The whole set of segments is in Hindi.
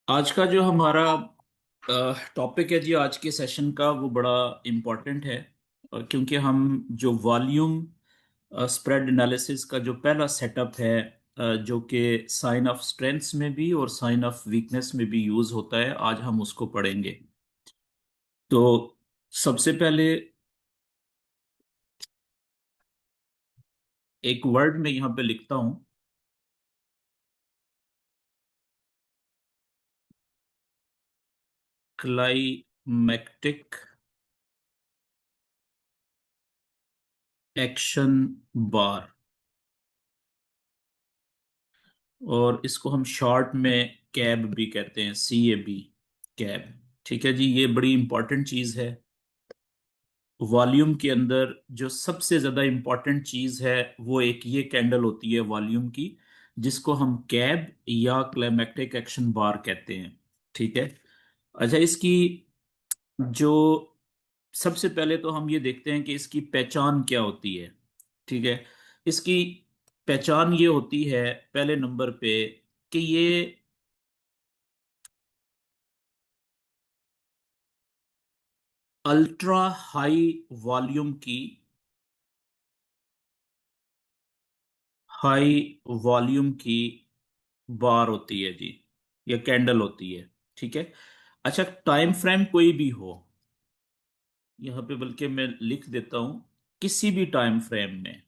आज का जो हमारा टॉपिक है जी, आज के सेशन का वो बड़ा इम्पोर्टेंट है। क्योंकि हम जो वॉल्यूम स्प्रेड एनालिसिस का जो पहला सेटअप है, जो कि साइन ऑफ स्ट्रेंथ्स में भी और साइन ऑफ वीकनेस में भी यूज होता है, आज हम उसको पढ़ेंगे। तो सबसे पहले एक वर्ड में यहाँ पे लिखता हूँ। क्लाइमेक्टिक एक्शन बार, और इसको हम शॉर्ट में कैब भी कहते हैं, CAB, कैब। ठीक है जी, ये बड़ी इंपॉर्टेंट चीज है। वॉल्यूम के अंदर जो सबसे ज्यादा इंपॉर्टेंट चीज है वो एक ये कैंडल होती है वॉल्यूम की, जिसको हम कैब या क्लाइमेक्टिक एक्शन बार कहते हैं। ठीक है। अच्छा, इसकी जो सबसे पहले तो हम ये देखते हैं कि इसकी पहचान क्या होती है। ठीक है। इसकी पहचान ये होती है पहले नंबर पे कि ये अल्ट्रा हाई वॉल्यूम की, हाई वॉल्यूम की बार होती है जी, या कैंडल होती है। ठीक है। अच्छा, टाइम फ्रेम कोई भी हो, यहां पे बल्कि मैं लिख देता हूं, किसी भी टाइम फ्रेम में,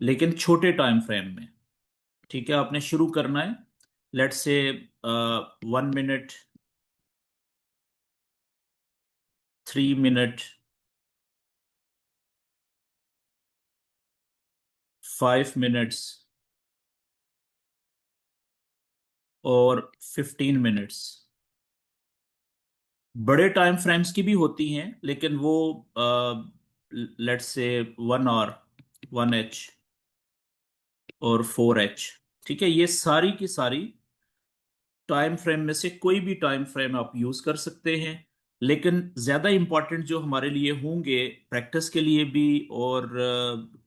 लेकिन छोटे टाइम फ्रेम में। ठीक है, आपने शुरू करना है, let's say 1 minute, 3 minute, 5 minutes और 15 मिनट्स। बड़े टाइम फ्रेम्स की भी होती हैं, लेकिन वो लेट्स से 1 आवर, 1H और 4H। ठीक है, ये सारी की सारी टाइम फ्रेम में से कोई भी टाइम फ्रेम आप यूज कर सकते हैं। लेकिन ज्यादा इंपॉर्टेंट जो हमारे लिए होंगे, प्रैक्टिस के लिए भी और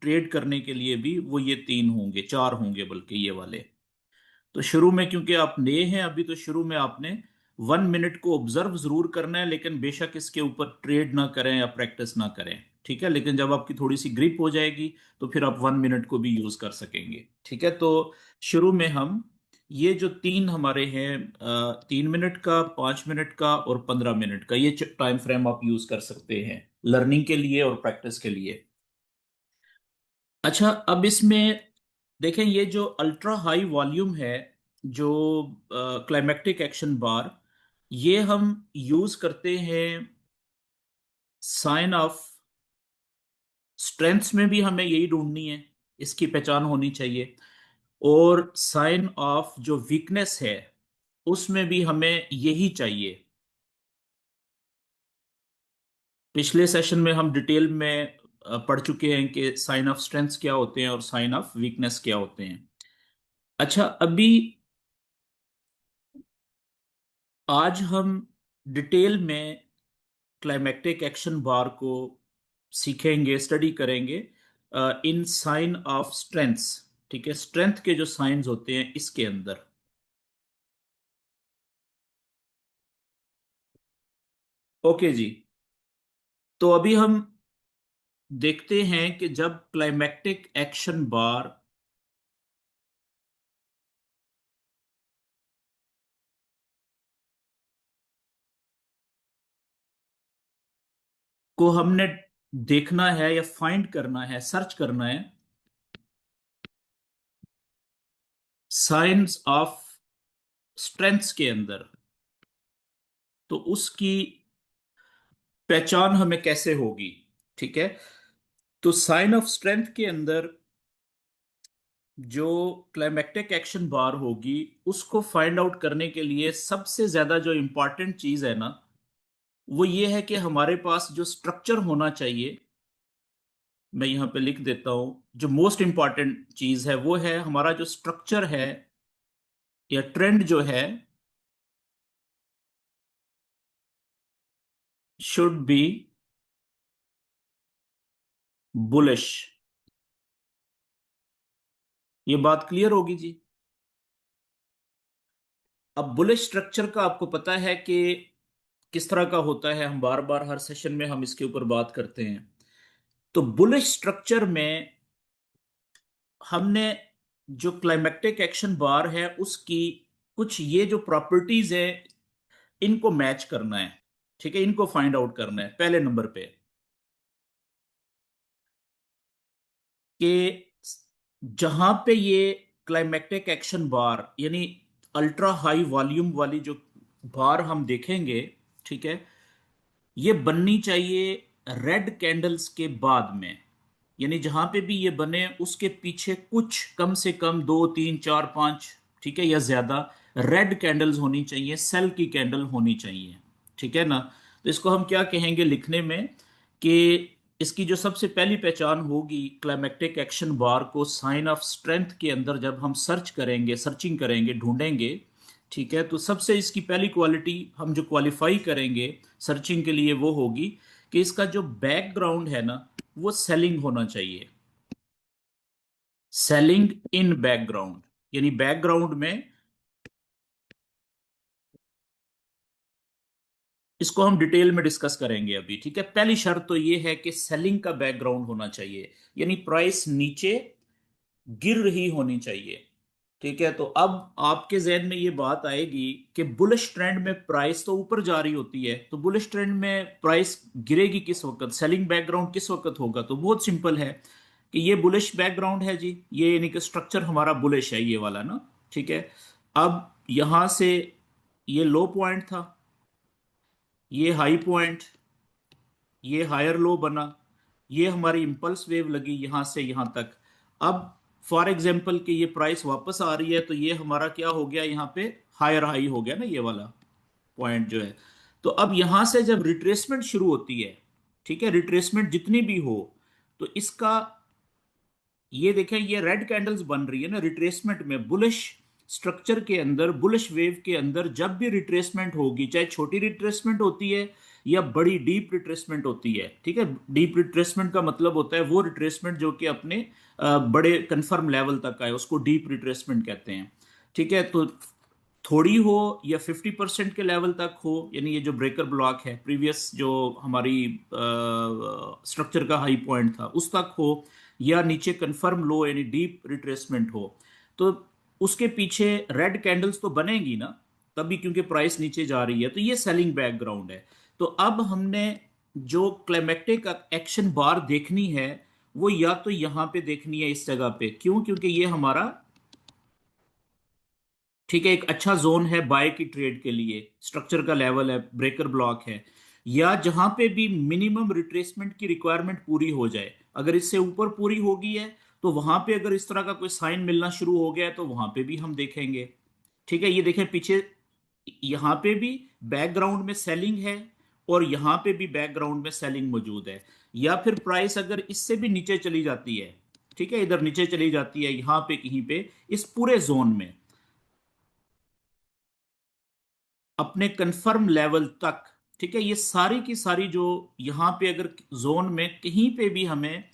ट्रेड करने के लिए भी, वो ये तीन होंगे, चार होंगे बल्कि, ये वाले। तो शुरू में क्योंकि आप नए हैं अभी, तो शुरू में आपने 1 मिनट को ऑब्जर्व जरूर करना है, लेकिन बेशक इसके ऊपर ट्रेड ना करें या प्रैक्टिस ना करें। ठीक है, लेकिन जब आपकी थोड़ी सी ग्रिप हो जाएगी तो फिर आप 1 मिनट को भी यूज कर सकेंगे। ठीक है। तो शुरू में हम ये जो तीन हमारे हैं, 3 मिनट का, 5 मिनट का और 15 मिनट का, ये टाइम फ्रेम आप यूज कर सकते हैं लर्निंग के लिए और प्रैक्टिस के लिए। अच्छा, अब इसमें देखें, ये जो अल्ट्रा हाई वॉल्यूम है, जो क्लाइमेक्टिक एक्शन बार, ये हम यूज करते हैं साइन ऑफ स्ट्रेंथ्स में भी हमें यही ढूंढनी है, इसकी पहचान होनी चाहिए। और साइन ऑफ जो वीकनेस है, उसमें भी हमें यही चाहिए। पिछले सेशन में हम डिटेल में पढ़ चुके हैं कि साइन ऑफ स्ट्रेंथ्स क्या होते हैं और साइन ऑफ वीकनेस क्या होते हैं। अच्छा, अभी आज हम डिटेल में क्लाइमेक्टिक एक्शन बार को सीखेंगे, स्टडी करेंगे इन साइन ऑफ स्ट्रेंथ्स। ठीक है, स्ट्रेंथ के जो साइंस होते हैं इसके अंदर। ओके जी। तो अभी हम देखते हैं कि जब क्लाइमेक्टिक एक्शन बार को हमने देखना है या फाइंड करना है, सर्च करना है साइंस ऑफ स्ट्रेंथ्स के अंदर, तो उसकी पहचान हमें कैसे होगी। ठीक है। तो साइन ऑफ स्ट्रेंथ के अंदर जो क्लाइमेक्टिक एक्शन बार होगी, उसको फाइंड आउट करने के लिए सबसे ज्यादा जो इंपॉर्टेंट चीज है ना, वो ये है कि हमारे पास जो स्ट्रक्चर होना चाहिए। मैं यहां पे लिख देता हूं, जो मोस्ट इंपॉर्टेंट चीज है वो है हमारा जो स्ट्रक्चर है, या ट्रेंड जो है, शुड बी बुलिश। ये बात क्लियर होगी जी। अब बुलिश स्ट्रक्चर का आपको पता है कि किस तरह का होता है, हम बार बार हर सेशन में हम इसके ऊपर बात करते हैं। तो बुलिश स्ट्रक्चर में हमने जो क्लाइमेक्टिक एक्शन बार है उसकी कुछ ये जो प्रॉपर्टीज है इनको मैच करना है। ठीक है, इनको फाइंड आउट करना है पहले नंबर पे, कि जहां पे ये क्लाइमेक्टिक एक्शन बार यानी अल्ट्रा हाई वॉल्यूम वाली जो बार हम देखेंगे, ठीक है, ये बननी चाहिए रेड कैंडल्स के बाद में। यानी जहां पे भी ये बने उसके पीछे कुछ कम से कम 2 3 4 5, ठीक है, या ज्यादा रेड कैंडल्स होनी चाहिए, सेल की कैंडल होनी चाहिए। ठीक है ना। तो इसको हम क्या कहेंगे लिखने में, कि इसकी जो सबसे पहली पहचान होगी क्लाइमेक्टिक एक्शन बार को साइन ऑफ स्ट्रेंथ के अंदर जब हम सर्च करेंगे, सर्चिंग करेंगे, ढूंढेंगे, ठीक है, तो सबसे इसकी पहली क्वालिटी हम जो क्वालिफाई करेंगे सर्चिंग के लिए वो होगी कि इसका जो बैकग्राउंड है ना वो सेलिंग होना चाहिए। सेलिंग इन बैकग्राउंड, यानी बैकग्राउंड में, इसको हम डिटेल में डिस्कस करेंगे अभी। ठीक है, पहली शर्त तो ये है कि सेलिंग का बैकग्राउंड होना चाहिए, यानी प्राइस नीचे गिर रही होनी चाहिए। ठीक है, तो अब आपके जहन में ये बात आएगी कि बुलिश ट्रेंड में प्राइस तो ऊपर जा रही होती है, तो बुलिश ट्रेंड में प्राइस गिरेगी किस वक्त, सेलिंग बैकग्राउंड किस वक्त होगा। तो बहुत सिंपल है कि ये बुलिश बैकग्राउंड है जी, ये यानी कि स्ट्रक्चर हमारा बुलिश है ये वाला ना। ठीक है, अब यहां से ये लो पॉइंट था, ये हाई पॉइंट, ये हायर लो बना, ये हमारी इंपल्स वेव लगी यहां से यहां तक। अब फॉर एग्जांपल कि ये प्राइस वापस आ रही है तो ये हमारा क्या हो गया, यहाँ पे हायर हाई हो गया ना ये वाला पॉइंट जो है। तो अब यहां से जब रिट्रेसमेंट शुरू होती है, ठीक है, रिट्रेसमेंट जितनी भी हो, तो इसका ये देखें, ये रेड कैंडल्स बन रही है ना रिट्रेसमेंट में। बुलिश स्ट्रक्चर के अंदर, बुलिश वेव के अंदर जब भी रिट्रेसमेंट होगी, चाहे छोटी रिट्रेसमेंट होती है या बड़ी डीप रिट्रेसमेंट होती है, ठीक है, डीप रिट्रेसमेंट का मतलब होता है वो रिट्रेसमेंट जो कि अपने बड़े कंफर्म लेवल तक आए, उसको डीप रिट्रेसमेंट कहते हैं। ठीक है, तो थोड़ी हो या 50% के लेवल तक हो, यानी ये जो ब्रेकर ब्लॉक है प्रीवियस जो हमारी स्ट्रक्चर का हाई पॉइंट था उस तक हो, या नीचे कंफर्म लो यानी डीप रिट्रेसमेंट हो, तो उसके पीछे रेड कैंडल्स तो बनेगी ना तभी, क्योंकि प्राइस नीचे जा रही है, तो ये सेलिंग बैकग्राउंड है। तो अब हमने जो क्लाइमेक्टिक एक्शन बार देखनी है वो या तो यहां पे देखनी है इस जगह पे, क्यों, क्योंकि ये हमारा, ठीक है, एक अच्छा जोन है बाय की ट्रेड के लिए, स्ट्रक्चर का लेवल है, ब्रेकर ब्लॉक है, या जहां पे भी मिनिमम रिट्रेसमेंट की रिक्वायरमेंट पूरी हो जाए, अगर इससे ऊपर पूरी होगी है तो वहां पे अगर इस तरह का कोई साइन मिलना शुरू हो गया है तो वहां पे भी हम देखेंगे। ठीक है, ये देखें पीछे, यहां पे भी बैकग्राउंड में सेलिंग है और यहां पे भी बैकग्राउंड में सेलिंग मौजूद है। या फिर प्राइस अगर इससे भी नीचे चली जाती है, ठीक है, इधर नीचे चली जाती है यहां पे कहीं पे इस पूरे जोन में अपने कंफर्म लेवल तक, ठीक है, ये सारी की सारी जो यहां पे अगर जोन में कहीं पे भी हमें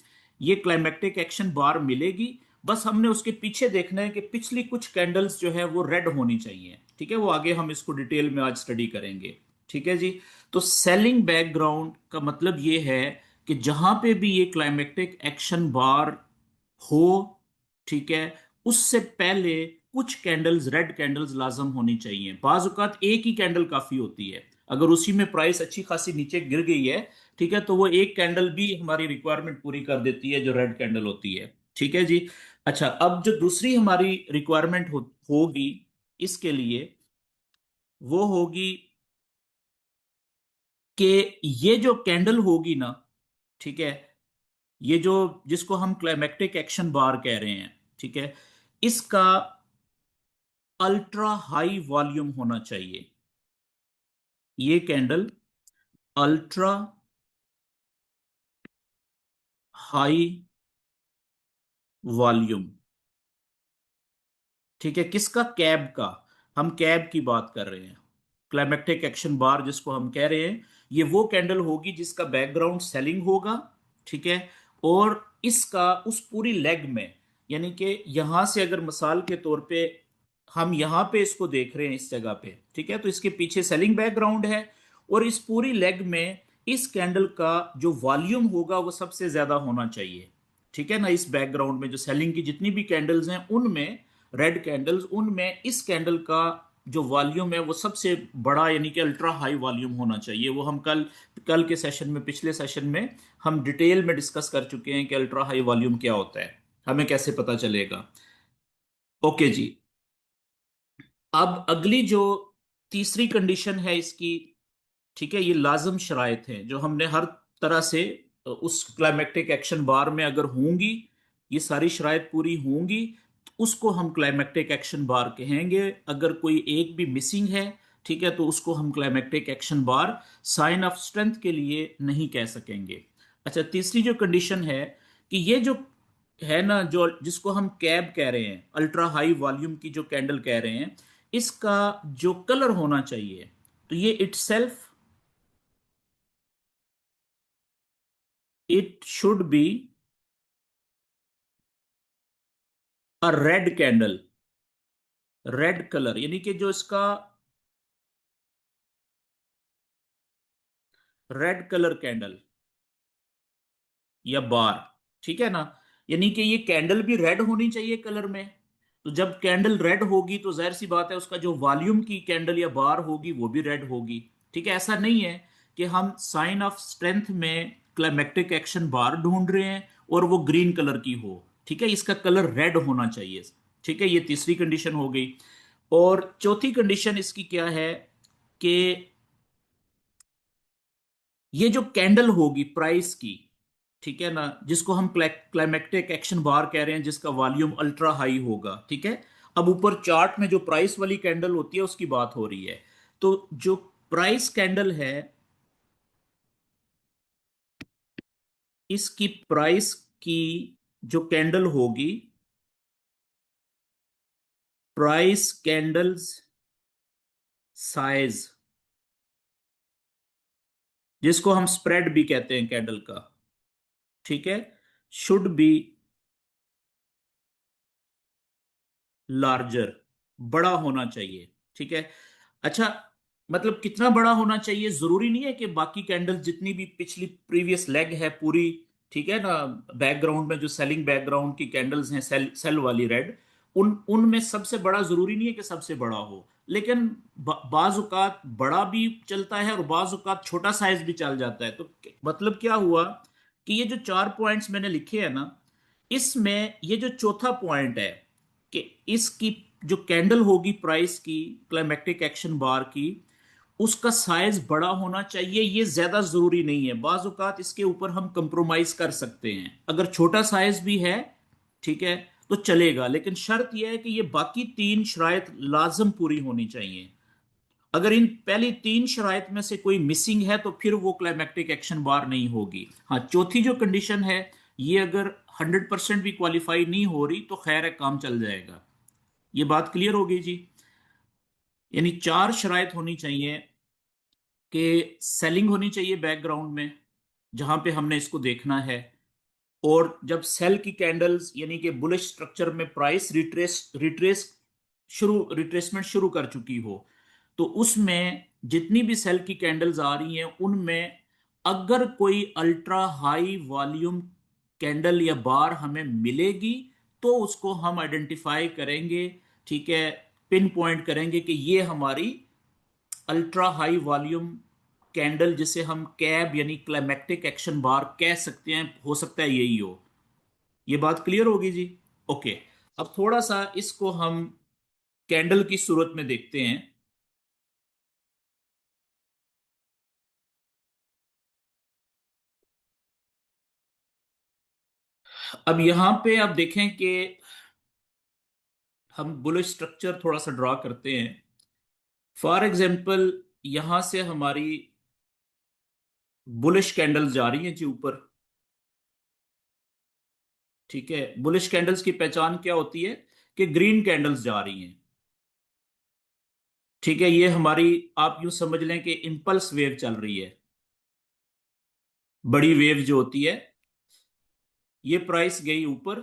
ये क्लाइमेक्टिक एक्शन बार मिलेगी, बस हमने उसके पीछे देखना है कि पिछली कुछ कैंडल्स जो है वो रेड होनी चाहिए। ठीक है, वो आगे हम इसको डिटेल में आज स्टडी करेंगे। ठीक है जी। तो सेलिंग बैकग्राउंड का मतलब ये है कि जहां पे भी ये क्लाइमेक्टिक एक्शन बार हो, ठीक है, उससे पहले कुछ कैंडल्स, रेड कैंडल्स लाजम होनी चाहिए। बाज औकात एक ही कैंडल काफी होती है, अगर उसी में प्राइस अच्छी खासी नीचे गिर गई है, ठीक है, तो वो एक कैंडल भी हमारी रिक्वायरमेंट पूरी कर देती है जो रेड कैंडल होती है। ठीक है जी। अच्छा, अब जो दूसरी हमारी रिक्वायरमेंट होगी इसके लिए, वो होगी कि ये जो कैंडल होगी ना, ठीक है, ये जो जिसको हम क्लाइमेक्टिक एक्शन बार कह रहे हैं, ठीक है, इसका अल्ट्रा हाई वॉल्यूम होना चाहिए। ये कैंडल अल्ट्रा हाई वॉल्यूम, ठीक है, किसका, कैब का। हम कैब की बात कर रहे हैं, क्लाइमेक्टिक एक्शन बार जिसको हम कह रहे हैं, ये वो कैंडल होगी जिसका बैकग्राउंड सेलिंग होगा। ठीक है, और इसका उस पूरी लेग में, यानी कि यहां से अगर मिसाल के तौर पे हम यहां पे इसको देख रहे हैं इस जगह पे, ठीक है, तो इसके पीछे सेलिंग बैकग्राउंड है। और इस पूरी लेग में इस कैंडल का जो वॉल्यूम होगा वो सबसे ज्यादा होना चाहिए, ठीक है ना। इस बैकग्राउंड में जो सेलिंग की जितनी भी कैंडल्स हैं उनमें, रेड कैंडल्स, उनमें इस कैंडल का जो वॉल्यूम है वो सबसे बड़ा, यानी कि अल्ट्रा हाई वॉल्यूम होना चाहिए। वो हम कल कल के सेशन में, पिछले सेशन में हम डिटेल में डिस्कस कर चुके हैं कि अल्ट्रा हाई वॉल्यूम क्या होता है, हमें कैसे पता चलेगा। ओके जी। अब अगली जो तीसरी कंडीशन है इसकी, ठीक है, ये लाजम शराइत हैं जो हमने हर तरह से उस क्लाइमेक्टिक एक्शन बार में अगर होंगी, ये सारी शराइत पूरी होंगी, तो उसको हम क्लाइमेक्टिक एक्शन बार कहेंगे। अगर कोई एक भी मिसिंग है, ठीक है, तो उसको हम climactic action bar sign of strength के लिए नहीं कह सकेंगे। अच्छा, तीसरी जो कंडीशन है कि ये जो है ना, जो जिसको हम कैब कह रहे हैं, अल्ट्रा हाई वॉल्यूम की जो कैंडल कह रहे हैं, इसका जो कलर होना चाहिए, तो ये itself, it should be a red candle, red colour, यानी कि जो इसका रेड कलर कैंडल या बार, ठीक है ना। यानी कि ये कैंडल भी रेड होनी चाहिए कलर में। तो जब कैंडल रेड होगी तो जाहिर सी बात है उसका जो वॉल्यूम की कैंडल या बार होगी वो भी रेड होगी। ठीक है, ऐसा नहीं है कि हम साइन ऑफ स्ट्रेंथ में क्लाइमेक्टिक एक्शन बार ढूंढ रहे हैं और वो ग्रीन कलर की हो। ठीक है, इसका कलर रेड होना चाहिए। ठीक है, ये तीसरी कंडीशन हो गई। और चौथी कंडीशन इसकी क्या है कि ये जो कैंडल होगी प्राइस की, ठीक है ना, जिसको हम क्लाइमेक्टिक एक्शन बार कह रहे हैं, जिसका वॉल्यूम अल्ट्रा हाई होगा, ठीक है। अब ऊपर चार्ट में जो प्राइस वाली कैंडल होती है उसकी बात हो रही है। तो जो प्राइस कैंडल है, इसकी प्राइस की जो कैंडल होगी, प्राइस कैंडल्स साइज, जिसको हम स्प्रेड भी कहते हैं कैंडल का, ठीक है, शुड बी लार्जर, बड़ा होना चाहिए। ठीक है। अच्छा, मतलब कितना बड़ा होना चाहिए, जरूरी नहीं है कि बाकी कैंडल्स जितनी भी पिछली प्रीवियस लेग है पूरी, ठीक है ना, बैकग्राउंड में जो सेलिंग बैकग्राउंड की कैंडल्स हैं, सेल सेल वाली रेड, उनमें सबसे बड़ा जरूरी नहीं है कि सबसे बड़ा हो। लेकिन बाजुकात बड़ा भी चलता है और बाजुकात छोटा साइज भी चल जाता है। तो मतलब क्या हुआ कि ये जो चार पॉइंट्स मैंने लिखे हैं ना, इसमें ये जो चौथा पॉइंट है कि इसकी जो कैंडल होगी प्राइस की, क्लाइमेक्टिक एक्शन बार की, उसका साइज बड़ा होना चाहिए, ये ज्यादा जरूरी नहीं है। बाज औकात इसके ऊपर हम कंप्रोमाइज कर सकते हैं, अगर छोटा साइज भी है, ठीक है, तो चलेगा। लेकिन शर्त यह है कि ये बाकी तीन शराइत लाजम पूरी होनी चाहिए। अगर इन पहली तीन शराइत में से कोई मिसिंग है तो फिर वो क्लाइमेक्टिक एक्शन बार नहीं होगी। हाँ, चौथी जो कंडीशन है, ये अगर 100% भी क्वालिफाई नहीं हो रही तो खैर है, काम चल जाएगा। ये बात क्लियर होगी जी। यानी चार शराइत होनी चाहिए कि सेलिंग होनी चाहिए बैकग्राउंड में, जहां पे हमने इसको देखना है। और जब सेल की कैंडल्स, यानी कि बुलिश स्ट्रक्चर में प्राइस रिट्रेसमेंट शुरू कर चुकी हो, तो उसमें जितनी भी सेल की कैंडल्स आ रही हैं उनमें अगर कोई अल्ट्रा हाई वॉल्यूम कैंडल या बार हमें मिलेगी तो उसको हम आइडेंटिफाई करेंगे, ठीक है, पिन पॉइंट करेंगे कि ये हमारी अल्ट्रा हाई वॉल्यूम कैंडल, जिसे हम कैब यानी क्लाइमेक्टिक एक्शन बार कह सकते हैं, हो सकता है यही हो। ये बात क्लियर होगी जी। ओके। अब थोड़ा सा इसको हम कैंडल की सूरत में देखते हैं। अब यहां पे आप देखें कि हम बुलिश स्ट्रक्चर थोड़ा सा ड्रा करते हैं। फॉर एग्जांपल, यहां से हमारी बुलिश कैंडल्स जा रही हैं जी ऊपर, ठीक है। बुलिश कैंडल्स की पहचान क्या होती है कि ग्रीन कैंडल्स जा रही हैं, ठीक है। ये हमारी, आप यूं समझ लें कि इंपल्स वेव चल रही है, बड़ी वेव जो होती है। ये प्राइस गई ऊपर,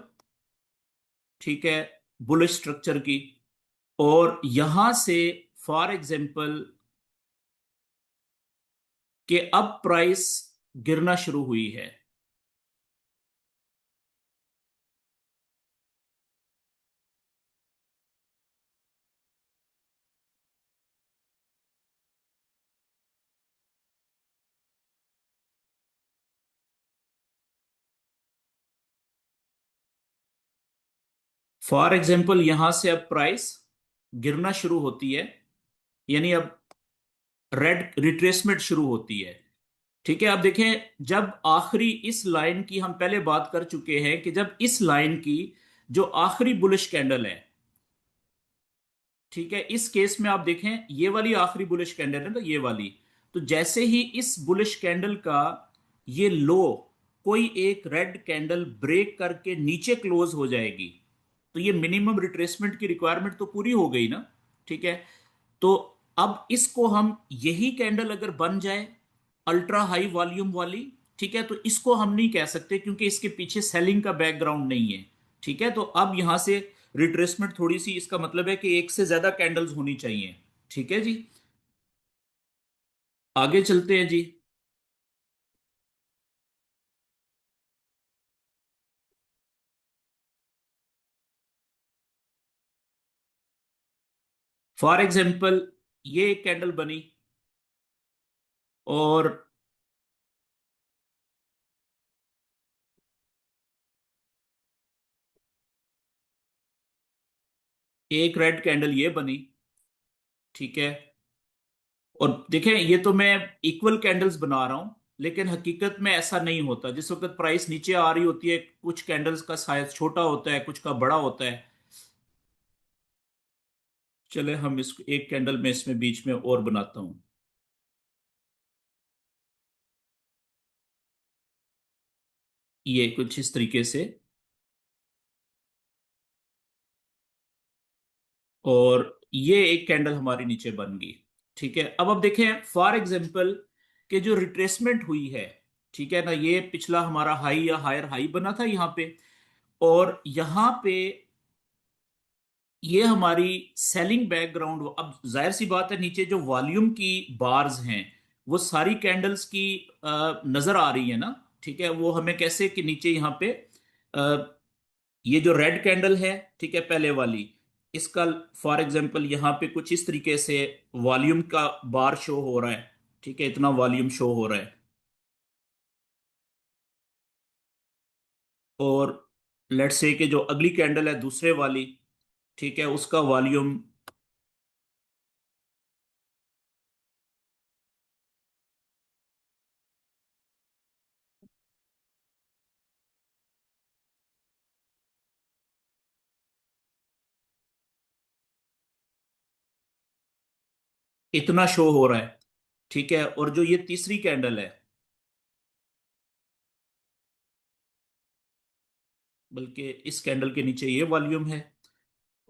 ठीक है, बुलिश स्ट्रक्चर की, और यहां से फॉर एग्जाम्पल कि अब प्राइस गिरना शुरू हुई है। फॉर एग्जाम्पल यहां से अब प्राइस गिरना शुरू होती है, यानी अब रेड रिट्रेसमेंट शुरू होती है। ठीक है, अब देखें, जब आखिरी इस लाइन की हम पहले बात कर चुके हैं कि जब इस लाइन की जो आखिरी बुलिश कैंडल है, ठीक है, इस केस में आप देखें ये वाली आखिरी बुलिश कैंडल है ना, ये वाली। तो जैसे ही इस बुलिश कैंडल का ये लो कोई एक रेड कैंडल ब्रेक करके नीचे क्लोज हो जाएगी, तो ये मिनिमम रिट्रेसमेंट की रिक्वायरमेंट तो पूरी हो गई ना। ठीक है, तो अब इसको हम यही कैंडल अगर बन जाए अल्ट्रा हाई वॉल्यूम वाली, ठीक है, तो इसको हम नहीं कह सकते क्योंकि इसके पीछे सेलिंग का बैकग्राउंड नहीं है। ठीक है, तो अब यहां से रिट्रेसमेंट थोड़ी सी, इसका मतलब है कि एक से ज्यादा कैंडल्स होनी चाहिए। ठीक है जी, आगे चलते हैं जी। फॉर एग्जाम्पल ये एक कैंडल बनी और एक रेड कैंडल ये बनी। ठीक है, और देखें ये तो मैं इक्वल कैंडल्स बना रहा हूं, लेकिन हकीकत में ऐसा नहीं होता। जिस वक्त प्राइस नीचे आ रही होती है, कुछ कैंडल्स का साइज छोटा होता है, कुछ का बड़ा होता है। चले हम इस एक कैंडल में इसमें बीच में और बनाता हूं। ये कुछ इस तरीके से, और ये एक कैंडल हमारी नीचे बन गई। ठीक है, अब देखें फॉर एग्जांपल कि जो रिट्रेसमेंट हुई है, ठीक है ना, ये पिछला हमारा हाई या हायर हाई बना था यहां पे, और यहां पे ये हमारी सेलिंग बैकग्राउंड। अब जाहिर सी बात है, नीचे जो वॉल्यूम की बार्स हैं वो सारी कैंडल्स की नजर आ रही है ना। ठीक है, वो हमें कैसे कि नीचे यहाँ पे ये जो रेड कैंडल है, ठीक है, पहले वाली, इसका फॉर एग्जांपल यहाँ पे कुछ इस तरीके से वॉल्यूम का बार शो हो रहा है। ठीक है, इतना वॉल्यूम शो हो रहा है, और लेट्स से कि जो अगली कैंडल है दूसरे वाली, ठीक है, उसका वॉल्यूम इतना शो हो रहा है। ठीक है, और जो ये तीसरी कैंडल है, बल्कि इस कैंडल के नीचे ये वॉल्यूम है,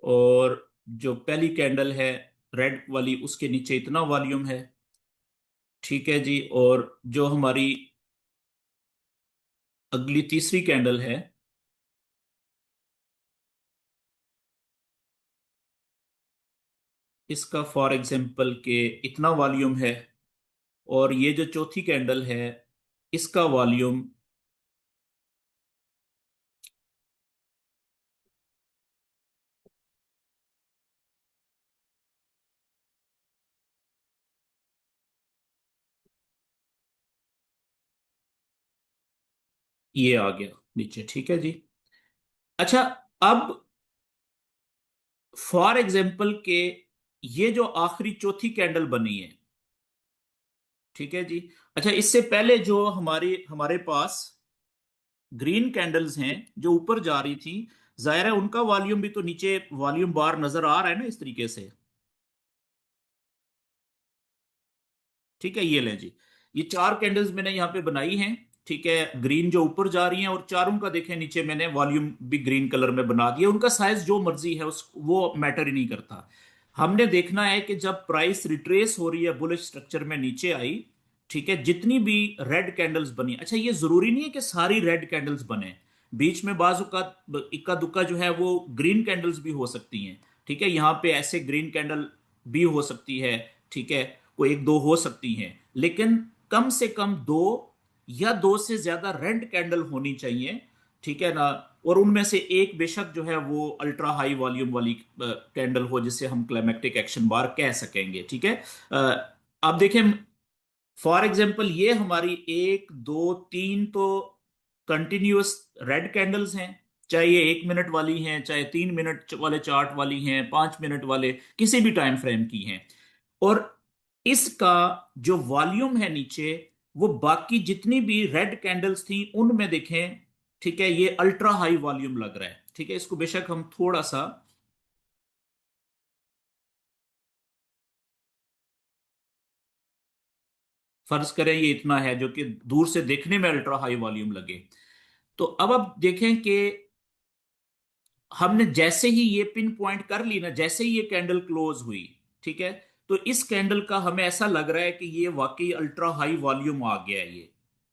और जो पहली कैंडल है रेड वाली, उसके नीचे इतना वॉल्यूम है। ठीक है जी, और जो हमारी अगली तीसरी कैंडल है, इसका फॉर एग्जांपल के इतना वॉल्यूम है, और ये जो चौथी कैंडल है इसका वॉल्यूम ये आ गया नीचे। ठीक है जी, अच्छा, अब फॉर एग्जांपल के ये जो आखिरी चौथी कैंडल बनी है, ठीक है जी, अच्छा, इससे पहले जो हमारे हमारे पास ग्रीन कैंडल्स हैं जो ऊपर जा रही थी, जाहिर है उनका वॉल्यूम भी तो नीचे वॉल्यूम बार नजर आ रहा है ना इस तरीके से। ठीक है, ये लें जी, ये चार कैंडल्स मैंने यहाँ पे बनाई हैं। ठीक है, ग्रीन जो ऊपर जा रही हैं, और चारों का देखें नीचे मैंने वॉल्यूम भी ग्रीन कलर में बना दिया। उनका साइज जो मर्जी है उस वो मैटर ही नहीं करता। हमने देखना है कि जब प्राइस रिट्रेस हो रही है बुलिश स्ट्रक्चर में नीचे आई, ठीक है, जितनी भी रेड कैंडल्स बनी, अच्छा ये जरूरी नहीं है कि सारी रेड कैंडल्स बने, बीच में बाजू का इक्का दुक्का जो है वो ग्रीन कैंडल्स भी हो सकती हैं। ठीक है, यहाँ पे ऐसे ग्रीन कैंडल भी हो सकती है, ठीक है, कोई एक दो हो सकती हैं, लेकिन कम से कम दो या दो से ज्यादा रेड कैंडल होनी चाहिए, ठीक है ना। और उनमें से एक बेशक जो है वो अल्ट्रा हाई वॉल्यूम वाली कैंडल हो, जिसे हम क्लाइमेक्टिक एक्शन बार कह सकेंगे, ठीक है। अब देखें, फॉर एग्जाम्पल ये हमारी एक दो तीन तो कंटिन्यूअस रेड कैंडल्स हैं, चाहे ये 1 मिनट वाली हैं, चाहे 3 मिनट वाले चार्ट वाली हैं, 5 मिनट वाले, किसी भी टाइम फ्रेम की हैं। और इसका जो वॉल्यूम है नीचे, वो बाकी जितनी भी रेड कैंडल्स थी उनमें देखें, ठीक है, ये अल्ट्रा हाई वॉल्यूम लग रहा है, ठीक है। इसको बेशक हम थोड़ा सा फर्ज करें, ये इतना है जो कि दूर से देखने में अल्ट्रा हाई वॉल्यूम लगे। तो अब आप देखें कि हमने जैसे ही ये पिन पॉइंट कर ली ना, जैसे ही ये कैंडल क्लोज हुई, ठीक है, तो इस कैंडल का हमें ऐसा लग रहा है कि ये वाकई अल्ट्रा हाई वॉल्यूम आ गया है ये,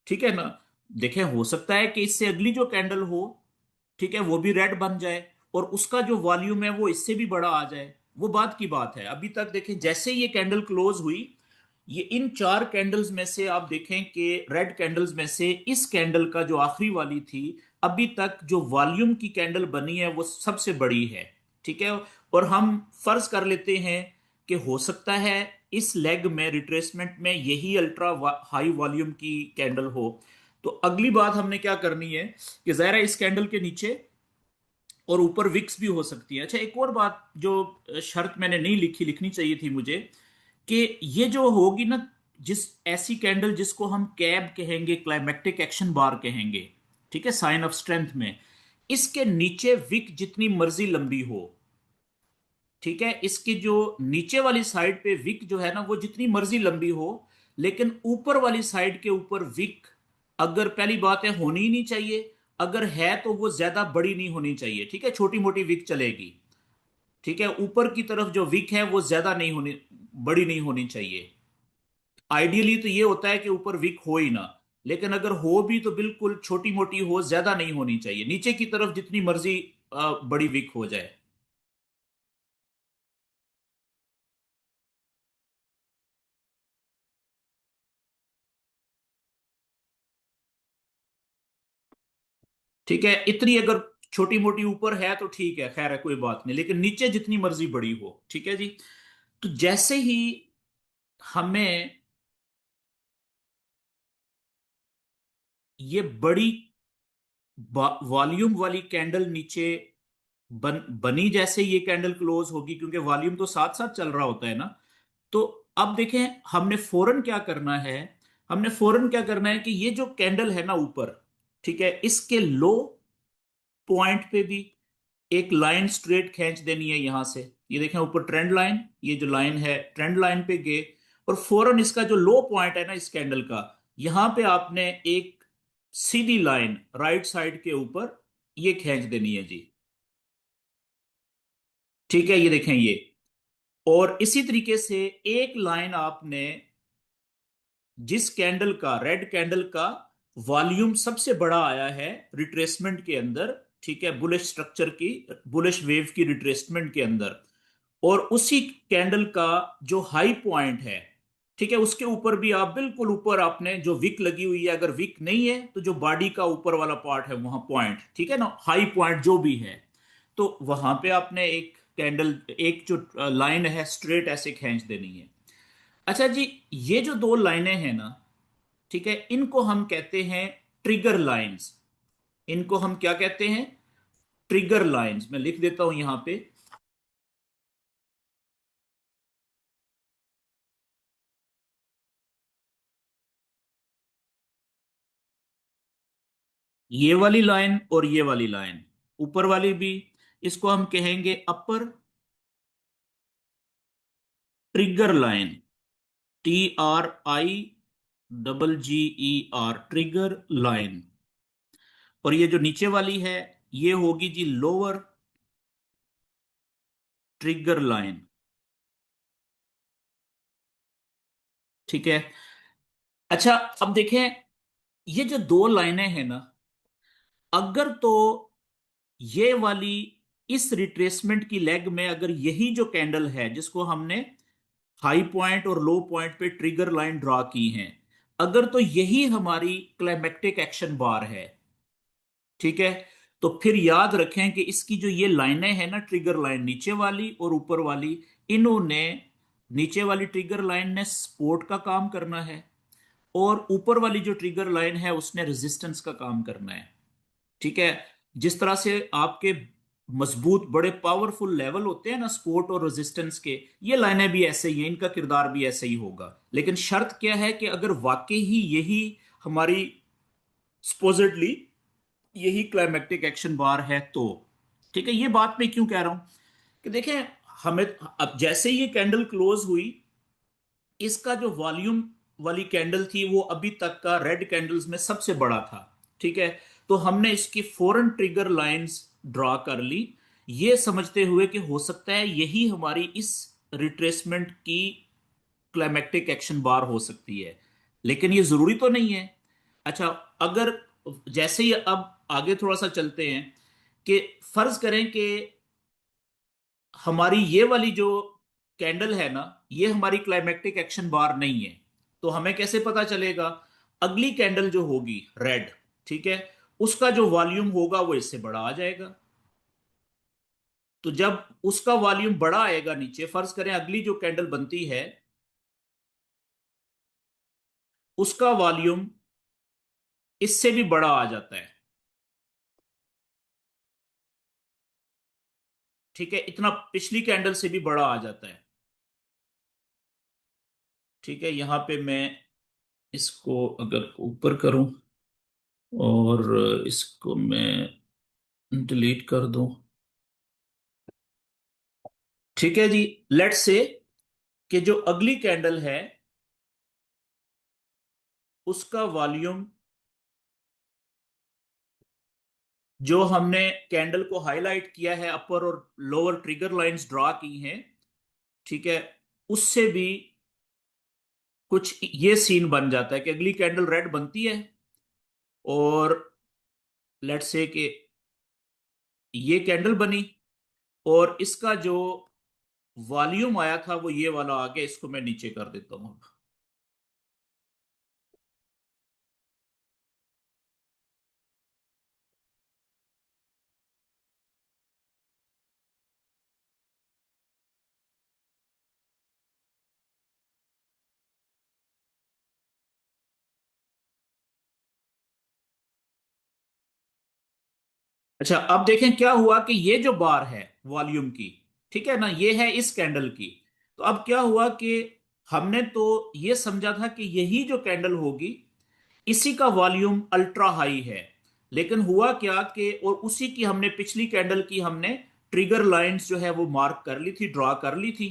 ठीक है ना। देखें, हो सकता है कि इससे अगली जो कैंडल हो, ठीक है, वो भी रेड बन जाए और उसका जो वॉल्यूम है वो इससे भी बड़ा आ जाए, वो बात की बात है। अभी तक देखें, जैसे ये कैंडल क्लोज हुई, ये इन चार कैंडल्स में से आप देखें कि रेड कैंडल्स में से इस कैंडल का जो आखिरी वाली थी, अभी तक जो वॉल्यूम की कैंडल बनी है वो सबसे बड़ी है, ठीक है। और हम फर्ज कर लेते हैं कि हो सकता है इस लेग में, रिट्रेसमेंट में, यही अल्ट्रा हाई वॉल्यूम की कैंडल हो। तो अगली बात हमने क्या करनी है कि जरा इस कैंडल के नीचे और ऊपर विक्स भी हो सकती है। अच्छा, एक और बात जो शर्त मैंने नहीं लिखी, लिखनी चाहिए थी मुझे, कि ये जो होगी ना, जिस ऐसी कैंडल जिसको हम कैब कहेंगे, क्लाइमेक्टिक एक्शन बार कहेंगे, ठीक है, साइन ऑफ स्ट्रेंथ में, इसके नीचे विक जितनी मर्जी लंबी हो, ठीक है, इसकी जो नीचे वाली साइड पे विक जो है ना वो जितनी मर्जी लंबी हो, लेकिन ऊपर वाली साइड के ऊपर विक, अगर पहली बात है होनी ही नहीं चाहिए, अगर है तो वो ज्यादा बड़ी नहीं होनी चाहिए, ठीक है, छोटी मोटी विक चलेगी, ठीक है। ऊपर की तरफ जो विक है वो ज्यादा नहीं होनी, बड़ी नहीं होनी चाहिए। आइडियली तो ये होता है कि ऊपर विक हो ही ना, लेकिन अगर हो भी तो बिल्कुल छोटी मोटी हो, ज्यादा नहीं होनी चाहिए, नीचे की तरफ जितनी मर्जी बड़ी विक हो जाए। ठीक है, इतनी अगर छोटी मोटी ऊपर है तो ठीक है, खैर है, कोई बात नहीं, लेकिन नीचे जितनी मर्जी बड़ी हो, ठीक है जी। तो जैसे ही हमें ये बड़ी वॉल्यूम वाली कैंडल नीचे बनी, जैसे ये कैंडल क्लोज होगी, क्योंकि वॉल्यूम तो साथ साथ चल रहा होता है ना। तो अब देखें, हमने फौरन क्या करना है, हमने फौरन क्या करना है कि ये जो कैंडल है ना ऊपर, ठीक है, इसके लो पॉइंट पे भी एक लाइन स्ट्रेट खींच देनी है यहां से। ये देखें ऊपर ट्रेंड लाइन, ये जो लाइन है ट्रेंड लाइन पे गए, और फौरन इसका जो लो पॉइंट है ना इस कैंडल का, यहां पे आपने एक सीधी लाइन राइट साइड के ऊपर ये खींच देनी है जी, ठीक है, ये देखें ये। और इसी तरीके से एक लाइन आपने जिस कैंडल का, रेड कैंडल का वॉल्यूम सबसे बड़ा आया है रिट्रेसमेंट के अंदर, ठीक है, बुलिश स्ट्रक्चर की, बुलिश वेव की रिट्रेसमेंट के अंदर, और उसी कैंडल का जो हाई पॉइंट है, ठीक है, उसके ऊपर भी आप बिल्कुल ऊपर आपने जो विक लगी हुई है, अगर विक नहीं है तो जो बॉडी का ऊपर वाला पार्ट है वहां पॉइंट, ठीक है ना, हाई पॉइंट जो भी है, तो वहां पे आपने एक कैंडल, एक जो लाइन है स्ट्रेट ऐसे खींच देनी है। अच्छा जी, ये जो दो लाइनें हैं ना, ठीक है, इनको हम कहते हैं ट्रिगर लाइंस। इनको हम क्या कहते हैं? Trigger lines. मैं लिख देता हूं यहां पे, ये वाली लाइन और ये वाली लाइन, ऊपर वाली भी, इसको हम कहेंगे upper trigger line, TRIGGER, trigger line. और ये जो नीचे वाली है, ये होगी जी लोअर ट्रिगर लाइन, ठीक है। अच्छा, अब देखें, ये जो दो लाइनें हैं ना, अगर तो ये वाली इस रिट्रेसमेंट की लेग में अगर यही जो कैंडल है जिसको हमने हाई पॉइंट और लो पॉइंट पे ट्रिगर लाइन ड्रा की हैं, अगर तो यही हमारी क्लाइमेक्टिक एक्शन बार है, ठीक है, तो फिर याद रखें कि इसकी जो ये लाइनें हैं ना, ट्रिगर लाइन नीचे वाली और ऊपर वाली, इन्होंने, नीचे वाली ट्रिगर लाइन ने सपोर्ट का काम करना है और ऊपर वाली जो ट्रिगर लाइन है उसने रेजिस्टेंस का काम करना है। ठीक है। जिस तरह से आपके मजबूत बड़े पावरफुल लेवल होते हैं ना सपोर्ट और रेजिस्टेंस के, ये लाइनें भी ऐसे ही हैं, इनका किरदार भी ऐसे ही होगा। लेकिन शर्त क्या है कि अगर वाकई ही यही हमारी सपोजिटली यही क्लाइमेक्टिक एक्शन बार है तो। ठीक है, ये बात मैं क्यों कह रहा हूं कि देखें, हमें अब जैसे ये कैंडल क्लोज हुई, इसका जो वॉल्यूम वाली कैंडल थी वो अभी तक का रेड कैंडल्स में सबसे बड़ा था। ठीक है, तो हमने इसकी फौरन ट्रिगर लाइंस ड्रॉ कर ली, ये समझते हुए कि हो सकता है यही हमारी इस रिट्रेसमेंट की क्लाइमेक्टिक एक्शन बार हो सकती है, लेकिन ये जरूरी तो नहीं है। अच्छा, अगर जैसे ही अब आगे थोड़ा सा चलते हैं कि फर्ज करें कि हमारी ये वाली जो कैंडल है ना, ये हमारी क्लाइमेक्टिक एक्शन बार नहीं है, तो हमें कैसे पता चलेगा? अगली कैंडल जो होगी रेड, ठीक है, उसका जो वॉल्यूम होगा वो इससे बड़ा आ जाएगा। तो जब उसका वॉल्यूम बड़ा आएगा नीचे, फर्ज करें अगली जो कैंडल बनती है उसका वॉल्यूम इससे भी बड़ा आ जाता है। ठीक है, इतना पिछली कैंडल से भी बड़ा आ जाता है। ठीक है, यहां पे मैं इसको अगर ऊपर करूं और इसको मैं डिलीट कर दूं। ठीक है जी, लेट्स से कि जो अगली कैंडल है उसका वॉल्यूम, जो हमने कैंडल को हाईलाइट किया है, अपर और लोअर ट्रिगर लाइंस ड्रॉ की हैं, ठीक है, उससे भी कुछ ये सीन बन जाता है कि अगली कैंडल रेड बनती है और लेट्स से कि ये कैंडल बनी और इसका जो वॉल्यूम आया था वो ये वाला आ गया। इसको मैं नीचे कर देता हूं। अच्छा, अब देखें क्या हुआ कि ये जो बार है वॉल्यूम की, ठीक है ना, ये है इस कैंडल की। तो अब क्या हुआ कि हमने तो ये समझा था कि यही जो कैंडल होगी इसी का वॉल्यूम अल्ट्रा हाई है, लेकिन हुआ क्या कि, और उसी की हमने पिछली कैंडल की हमने ट्रिगर लाइंस जो है वो मार्क कर ली थी, ड्रॉ कर ली थी।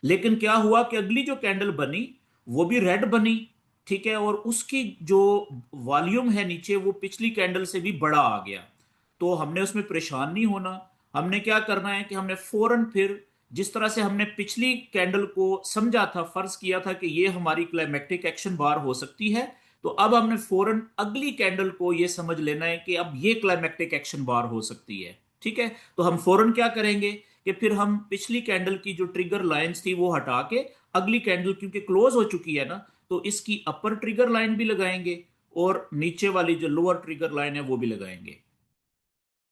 लेकिन क्या हुआ कि अगली जो कैंडल बनी वो भी रेड बनी। ठीक है, और उसकी जो वॉल्यूम है नीचे वो पिछली कैंडल से भी बड़ा आ गया। तो हमने उसमें परेशान नहीं होना। हमने क्या करना है कि हमने फौरन फिर, जिस तरह से हमने पिछली कैंडल को समझा था, फर्ज किया था कि ये हमारी क्लाइमेक्टिक एक्शन बार हो सकती है, तो अब हमने फौरन अगली कैंडल को ये समझ लेना है कि अब ये क्लाइमेक्टिक एक्शन बार हो सकती है। ठीक है, तो हम फौरन क्या करेंगे कि फिर हम पिछली कैंडल की जो ट्रिगर लाइंस थी वो हटा के अगली कैंडल क्योंकि क्लोज हो चुकी है ना, तो इसकी अपर ट्रिगर लाइन भी लगाएंगे और नीचे वाली जो लोअर ट्रिगर लाइन है वो भी लगाएंगे।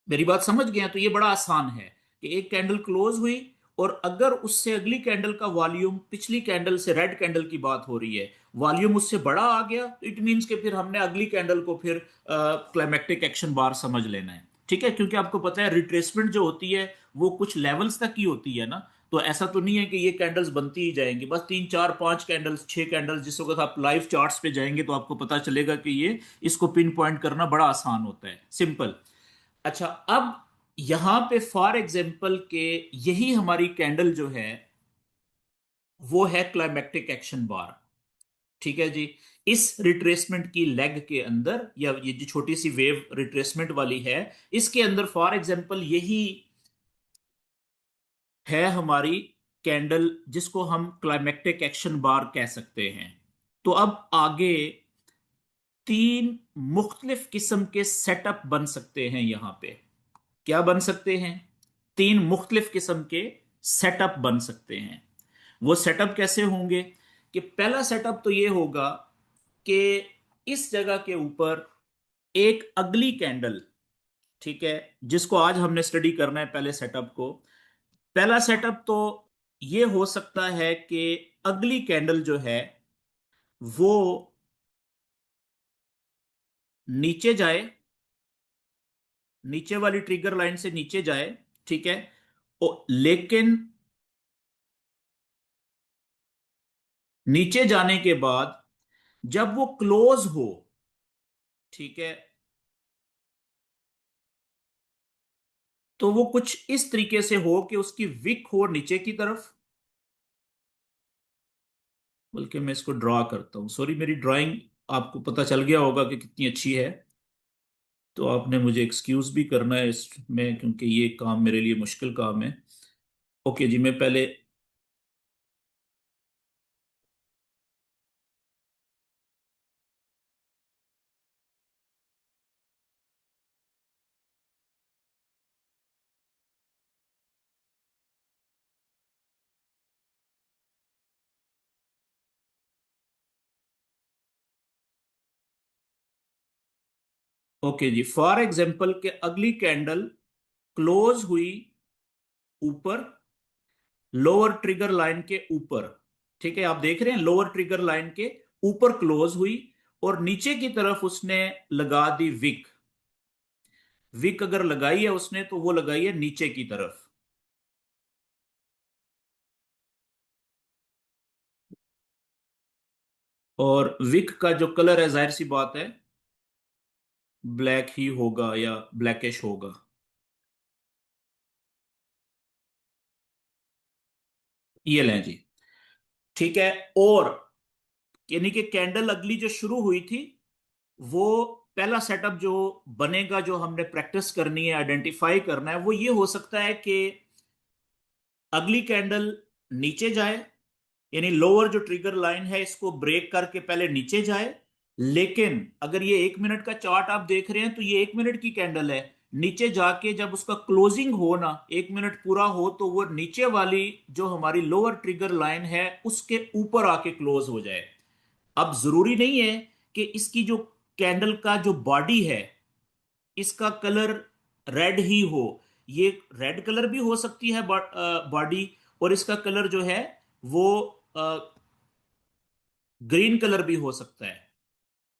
मेरी बात समझ गए हैं? तो ये बड़ा आसान है कि एक कैंडल क्लोज हुई और अगर उससे अगली कैंडल का वॉल्यूम, पिछली कैंडल से, रेड कैंडल की बात हो रही है, वॉल्यूम उससे बड़ा आ गया, तो इट मीन्स कि फिर हमने अगली कैंडल को फिर क्लाइमेक्टिक एक्शन बार समझ लेना है। ठीक है, क्योंकि आपको पता है रिट्रेसमेंट जो होती है वो कुछ लेवल्स तक की होती है ना, तो ऐसा तो नहीं है कि ये कैंडल्स बनती ही जाएंगी, बस तीन चार पांच कैंडल्स, छह कैंडल्स, जिस वक्त आप लाइव चार्ट्स पे जाएंगे तो आपको पता चलेगा कि ये, इसको पिन पॉइंट करना बड़ा आसान होता है, सिंपल। अच्छा, अब यहां पे फॉर एग्जाम्पल के यही हमारी कैंडल जो है वो है क्लाइमेक्टिक एक्शन बार। ठीक है जी, इस रिट्रेसमेंट की लेग के अंदर, या ये जो छोटी सी वेव रिट्रेसमेंट वाली है, इसके अंदर फॉर एग्जाम्पल यही है हमारी कैंडल जिसको हम क्लाइमेक्टिक एक्शन बार कह सकते हैं। तो अब आगे तीन मुख्तलिफ किस्म के सेटअप बन सकते हैं यहां पे। क्या बन सकते हैं? तीन मुख्तलिफ किस्म के सेटअप बन सकते हैं। वो सेटअप कैसे होंगे? कि पहला सेटअप तो ये होगा कि इस जगह के ऊपर एक अगली कैंडल, ठीक है, जिसको आज हमने स्टडी करना है पहले सेटअप को। पहला सेटअप तो ये हो सकता है कि अगली कैंडल जो है वो नीचे जाए, नीचे वाली ट्रिगर लाइन से नीचे जाए, ठीक है। लेकिन नीचे जाने के बाद जब वो क्लोज हो, ठीक है, तो वो कुछ इस तरीके से हो कि उसकी विक हो नीचे की तरफ। बल्कि मैं इसको ड्रॉ करता हूं, सॉरी, मेरी ड्राइंग आपको पता चल गया होगा कि कितनी अच्छी है, तो आपने मुझे एक्सक्यूज भी करना है इसमें, क्योंकि ये काम मेरे लिए मुश्किल काम है। ओके जी, मैं पहले, ओके जी, फॉर एग्जांपल के अगली कैंडल क्लोज हुई ऊपर, लोअर ट्रिगर लाइन के ऊपर, ठीक है, आप देख रहे हैं लोअर ट्रिगर लाइन के ऊपर क्लोज हुई, और नीचे की तरफ उसने लगा दी विक। विक अगर लगाई है उसने तो वो लगाई है नीचे की तरफ। और विक का जो कलर है, जाहिर सी बात है, ब्लैक ही होगा या ब्लैकिश होगा। ये लें जी, ठीक है। और यानी कि कैंडल अगली जो शुरू हुई थी, वो पहला सेटअप जो बनेगा, जो हमने प्रैक्टिस करनी है, आइडेंटिफाई करना है, वो ये हो सकता है कि अगली कैंडल नीचे जाए, यानी लोअर जो ट्रिगर लाइन है इसको ब्रेक करके पहले नीचे जाए। लेकिन अगर ये 1 मिनट का चार्ट आप देख रहे हैं तो ये 1 मिनट की कैंडल है। नीचे जाके जब उसका क्लोजिंग हो ना, 1 मिनट पूरा हो, तो वो नीचे वाली जो हमारी लोअर ट्रिगर लाइन है उसके ऊपर आके क्लोज हो जाए। अब जरूरी नहीं है कि इसकी जो कैंडल का जो बॉडी है इसका कलर रेड ही हो। ये रेड कलर भी हो सकती है बॉडी, और इसका कलर जो है वो ग्रीन कलर भी हो सकता है,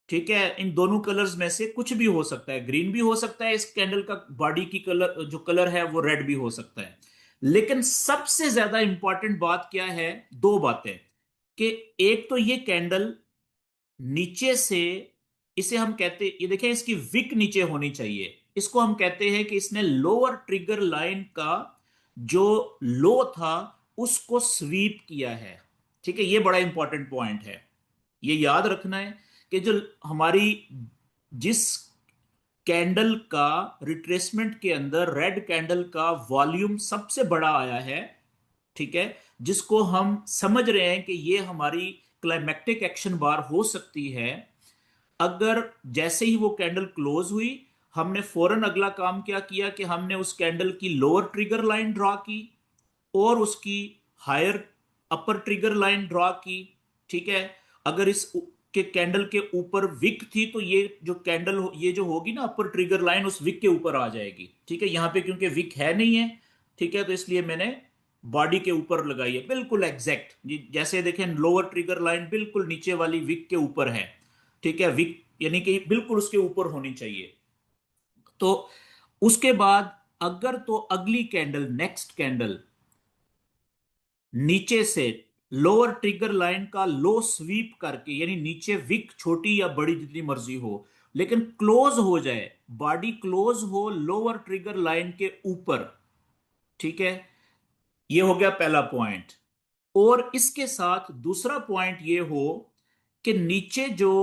ठीक है। इन दोनों कलर्स में से कुछ भी हो सकता है, ग्रीन भी हो सकता है, इस कैंडल का बॉडी की कलर जो कलर है वो रेड भी हो सकता है। लेकिन सबसे ज्यादा इंपॉर्टेंट बात क्या है? दो बातें, कि एक तो ये कैंडल नीचे से, इसे हम कहते, ये देखें, इसकी विक नीचे होनी चाहिए। इसको हम कहते हैं कि इसने लोअर ट्रिगर लाइन का जो लो था उसको स्वीप किया है, ठीक है। ये बड़ा इंपॉर्टेंट पॉइंट है, ये याद रखना है कि जो हमारी, जिस कैंडल का रिट्रेसमेंट के अंदर रेड कैंडल का वॉल्यूम सबसे बड़ा आया है, ठीक है, जिसको हम समझ रहे हैं कि ये हमारी क्लाइमेक्टिक एक्शन बार हो सकती है, अगर जैसे ही वो कैंडल क्लोज हुई, हमने फौरन अगला काम क्या किया कि हमने उस कैंडल की लोअर ट्रिगर लाइन ड्रॉ की और उसकी हायर अपर ट्रिगर लाइन ड्रॉ की, ठीक है। अगर इस के कैंडल के ऊपर विक थी तो ये जो कैंडल ये जो होगी ना अपर ट्रिगर लाइन उस विक के ऊपर आ जाएगी, ठीक है। यहां पे क्योंकि विक है नहीं है, ठीक है, तो इसलिए मैंने बॉडी के ऊपर लगाई है, बिल्कुल एग्जैक्ट जैसे देखें लोअर ट्रिगर लाइन बिल्कुल नीचे वाली विक के ऊपर है, ठीक है। विक यानी कि बिल्कुल उसके ऊपर होनी चाहिए। तो उसके बाद अगर तो अगली कैंडल, नेक्स्ट कैंडल नीचे से लोअर ट्रिगर लाइन का लो स्वीप करके, यानी नीचे विक छोटी या बड़ी जितनी मर्जी हो, लेकिन क्लोज हो जाए, बॉडी क्लोज हो लोअर ट्रिगर लाइन के ऊपर, ठीक है। ये हो गया पहला पॉइंट। और इसके साथ दूसरा पॉइंट ये हो कि नीचे जो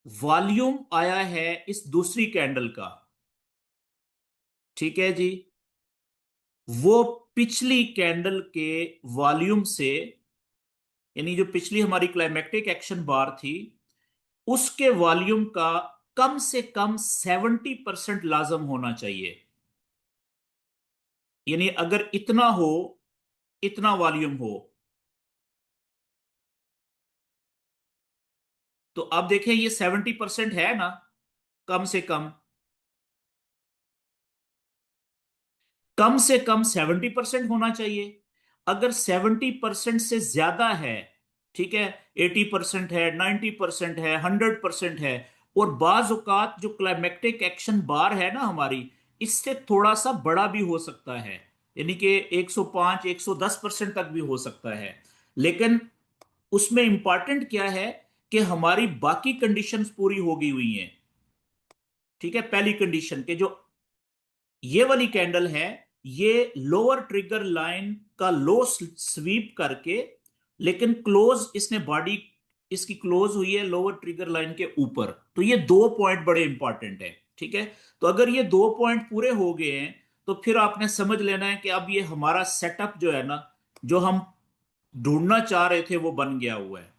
वॉल्यूम आया है इस दूसरी कैंडल का, ठीक है जी, वो पिछली कैंडल के वॉल्यूम से, यानी जो पिछली हमारी क्लाइमेक्टिक एक्शन बार थी उसके वॉल्यूम का कम से कम 70% लाजम होना चाहिए। यानी अगर इतना हो, इतना वॉल्यूम हो, तो अब देखें ये 70% है ना, कम से कम, कम से कम 70% होना चाहिए। अगर 70% से ज्यादा है, ठीक है, 80% है, 90% है, 100% है, और बाज औकात जो क्लाइमेक्टिक एक्शन बार है ना हमारी, इससे थोड़ा सा बड़ा भी हो सकता है, यानी कि 105 110% तक भी हो सकता है। लेकिन उसमें इंपॉर्टेंट क्या है कि हमारी बाकी कंडीशंस पूरी हो गई हुई हैं। ठीक है, पहली कंडीशन के जो ये वाली कैंडल है, ये लोअर ट्रिगर लाइन का लो स्वीप करके, लेकिन क्लोज इसने बॉडी इसकी क्लोज हुई है लोअर ट्रिगर लाइन के ऊपर। तो ये दो पॉइंट बड़े इंपॉर्टेंट है। ठीक है, तो अगर ये दो पॉइंट पूरे हो गए हैं, तो फिर आपने समझ लेना है कि अब ये हमारा सेटअप जो है ना, जो हम ढूंढना चाह रहे थे वो बन गया हुआ है।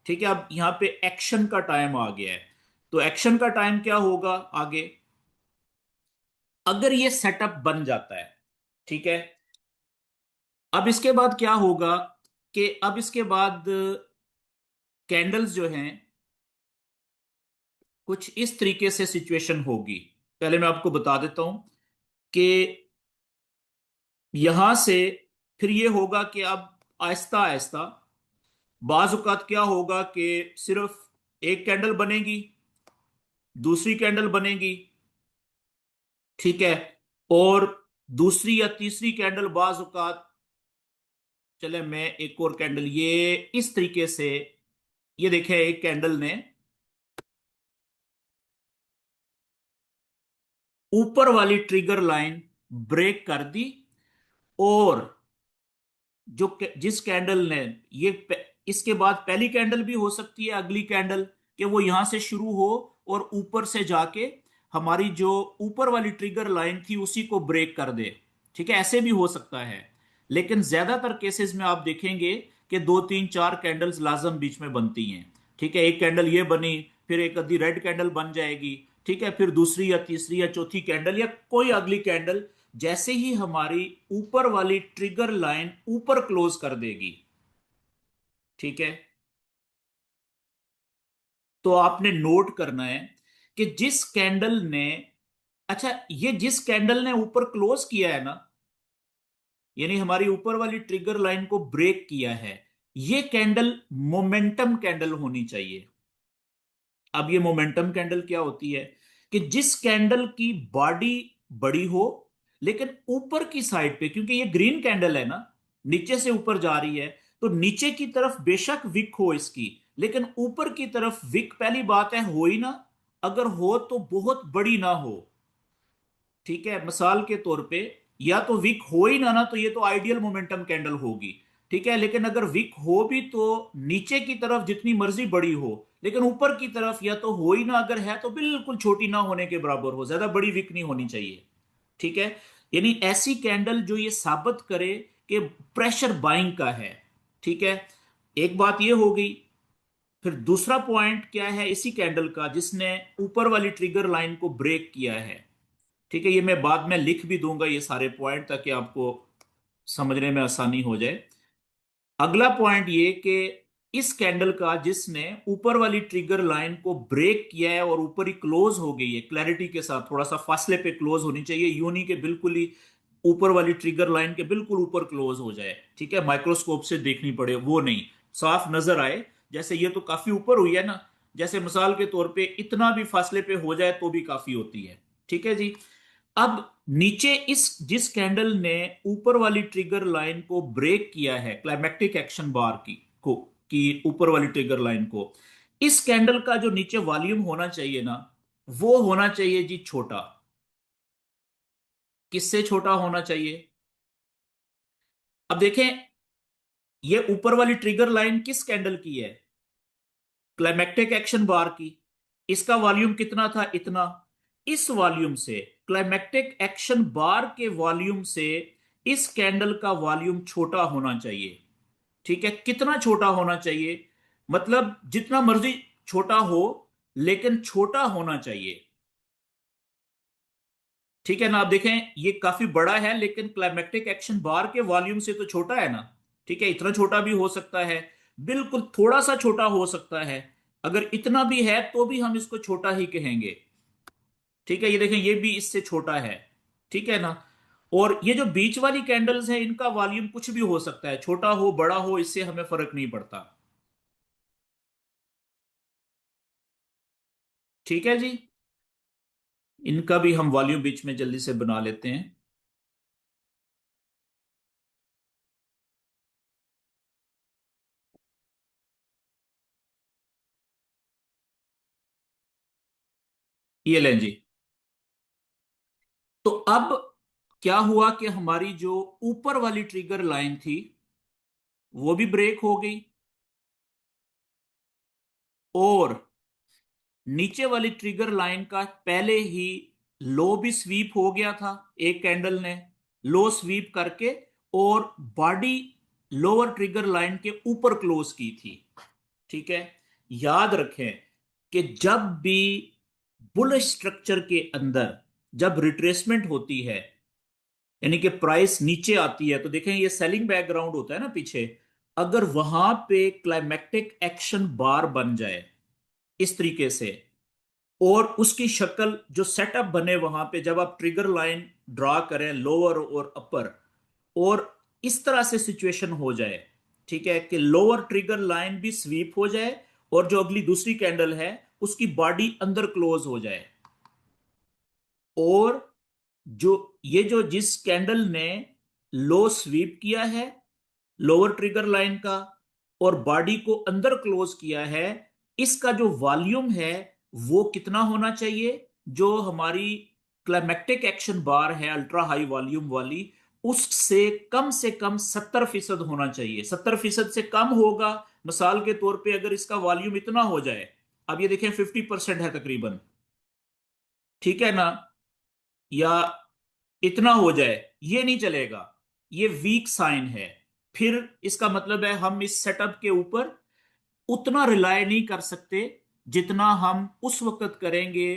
ठीक है, अब यहां पे एक्शन का टाइम आ गया है। तो एक्शन का टाइम क्या होगा आगे, अगर ये सेटअप बन जाता है, ठीक है, अब इसके बाद क्या होगा कि अब इसके बाद कैंडल्स जो हैं, कुछ इस तरीके से सिचुएशन होगी। पहले मैं आपको बता देता हूं कि यहां से फिर ये होगा कि अब आहिस्ता आहिस्ता बाजुकात क्या होगा कि सिर्फ एक कैंडल बनेगी, दूसरी कैंडल बनेगी, ठीक है, और दूसरी या तीसरी कैंडल बाजुकात, चले मैं एक और कैंडल ये इस तरीके से, ये देखें एक कैंडल ने ऊपर वाली ट्रिगर लाइन ब्रेक कर दी, और जिस कैंडल ने इसके बाद पहली कैंडल भी हो सकती है, अगली कैंडल, कि वो यहां से शुरू हो और ऊपर से जाके हमारी जो ऊपर वाली ट्रिगर लाइन थी उसी को ब्रेक कर दे। ठीक है, ऐसे भी हो सकता है। लेकिन ज्यादातर केसेस में आप देखेंगे कि दो तीन चार कैंडल्स लाजम बीच में बनती हैं। ठीक है, एक कैंडल ये बनी, फिर एक आधी रेड कैंडल बन जाएगी, ठीक है, फिर दूसरी या तीसरी या चौथी कैंडल या कोई अगली कैंडल जैसे ही हमारी ऊपर वाली ट्रिगर लाइन ऊपर क्लोज कर देगी, ठीक है, तो आपने नोट करना है कि जिस कैंडल ने, अच्छा ये जिस कैंडल ने ऊपर क्लोज किया है ना, यानी हमारी ऊपर वाली ट्रिगर लाइन को ब्रेक किया है, ये कैंडल मोमेंटम कैंडल होनी चाहिए। अब ये मोमेंटम कैंडल क्या होती है कि जिस कैंडल की बॉडी बड़ी हो, लेकिन ऊपर की साइड पे, क्योंकि ये ग्रीन कैंडल है ना, नीचे से ऊपर जा रही है, तो नीचे की तरफ बेशक विक हो इसकी, लेकिन ऊपर की तरफ विक पहली बात है हो ही ना, अगर हो तो बहुत बड़ी ना हो। ठीक है, मिसाल के तौर पे, या तो विक हो ही ना तो ये तो आइडियल मोमेंटम कैंडल होगी। ठीक है, लेकिन अगर विक हो भी तो नीचे की तरफ जितनी मर्जी बड़ी हो, लेकिन ऊपर की तरफ या तो हो ही ना, अगर है तो बिल्कुल छोटी ना होने के बराबर हो, ज्यादा बड़ी विक नहीं होनी चाहिए। ठीक है, यानी ऐसी कैंडल जो ये साबित करे कि प्रेशर बाइंग का है। ठीक है, एक बात ये हो गई। फिर दूसरा पॉइंट क्या है इसी कैंडल का, जिसने ऊपर वाली ट्रिगर लाइन को ब्रेक किया है। ठीक है, ये मैं बाद में लिख भी दूंगा ये सारे पॉइंट, ताकि आपको समझने में आसानी हो जाए। अगला पॉइंट ये कि इस कैंडल का जिसने ऊपर वाली ट्रिगर लाइन को ब्रेक किया है और ऊपर ही क्लोज हो गई है, क्लैरिटी के साथ, थोड़ा सा फासले पे क्लोज होनी चाहिए, यूं नहीं कि बिल्कुल ही ऊपर वाली ट्रिगर लाइन के बिल्कुल ऊपर क्लोज हो जाए, ठीक है, माइक्रोस्कोप से देखनी पड़े, वो नहीं, साफ नजर आए। जैसे ये तो काफी ऊपर हुई है ना, जैसे मिसाल के तौर पे इतना भी फासले पे हो जाए तो भी काफी होती है। ठीक है जी, अब नीचे इस जिस कैंडल ने ऊपर वाली ट्रिगर लाइन को ब्रेक किया है, क्लाइमेक्टिक एक्शन बार की ऊपर वाली ट्रिगर लाइन को, इस कैंडल का जो नीचे वॉल्यूम होना चाहिए ना, वो होना चाहिए जी छोटा। किससे छोटा होना चाहिए, अब देखें, ये ऊपर वाली ट्रिगर लाइन किस कैंडल की है, क्लाइमेक्टिक एक्शन बार की। इसका वॉल्यूम कितना था, इतना। इस वॉल्यूम से, क्लाइमेक्टिक एक्शन बार के वॉल्यूम से, इस कैंडल का वॉल्यूम छोटा होना चाहिए। ठीक है, कितना छोटा होना चाहिए, मतलब जितना मर्जी छोटा हो, लेकिन छोटा होना चाहिए। ठीक है ना। आप देखें ये काफी बड़ा है, लेकिन क्लाइमेक्टिक एक्शन बार के वॉल्यूम से तो छोटा है ना। ठीक है, इतना छोटा भी हो सकता है, बिल्कुल थोड़ा सा छोटा हो सकता है। अगर इतना भी है तो भी हम इसको छोटा ही कहेंगे। ठीक है, ये देखें ये भी इससे छोटा है। ठीक है ना। और ये जो बीच वाली कैंडल्स हैं इनका वॉल्यूम कुछ भी हो सकता है, छोटा हो बड़ा हो, इससे हमें फर्क नहीं पड़ता। ठीक है जी। इनका भी हम वॉल्यूम बीच में जल्दी से बना लेते हैं। ये लें जी। तो अब क्या हुआ कि हमारी जो ऊपर वाली ट्रिगर लाइन थी वो भी ब्रेक हो गई, और नीचे वाली ट्रिगर लाइन का पहले ही लो भी स्वीप हो गया था। एक कैंडल ने लो स्वीप करके और बॉडी लोअर ट्रिगर लाइन के ऊपर क्लोज की थी। ठीक है। याद रखें कि जब भी बुलिश स्ट्रक्चर के अंदर जब रिट्रेसमेंट होती है, यानी कि प्राइस नीचे आती है, तो देखें ये सेलिंग बैकग्राउंड होता है ना पीछे। अगर वहां पे क्लाइमेक्टिक एक्शन बार बन जाए इस तरीके से, और उसकी शक्ल जो सेटअप बने वहां पे जब आप ट्रिगर लाइन ड्रा करें लोअर और अपर, और इस तरह से सिचुएशन हो जाए, ठीक है, कि लोअर ट्रिगर लाइन भी स्वीप हो जाए और जो अगली दूसरी कैंडल है उसकी बॉडी अंदर क्लोज हो जाए, और जो ये जो जिस कैंडल ने लो स्वीप किया है लोअर ट्रिगर लाइन का और बॉडी को अंदर क्लोज किया है, इसका जो वॉल्यूम है वो कितना होना चाहिए, जो हमारी क्लाइमेक्टिक एक्शन बार है अल्ट्रा हाई वॉल्यूम वाली, उससे कम 70% होना चाहिए। 70% से कम होगा, मिसाल के तौर पे अगर इसका वॉल्यूम इतना हो जाए, अब ये देखें 50% है तकरीबन, ठीक है ना, या इतना हो जाए, ये नहीं चलेगा, ये वीक साइन है। फिर इसका मतलब है हम इस सेटअप के ऊपर उतना रिलाय नहीं कर सकते जितना हम उस वक्त करेंगे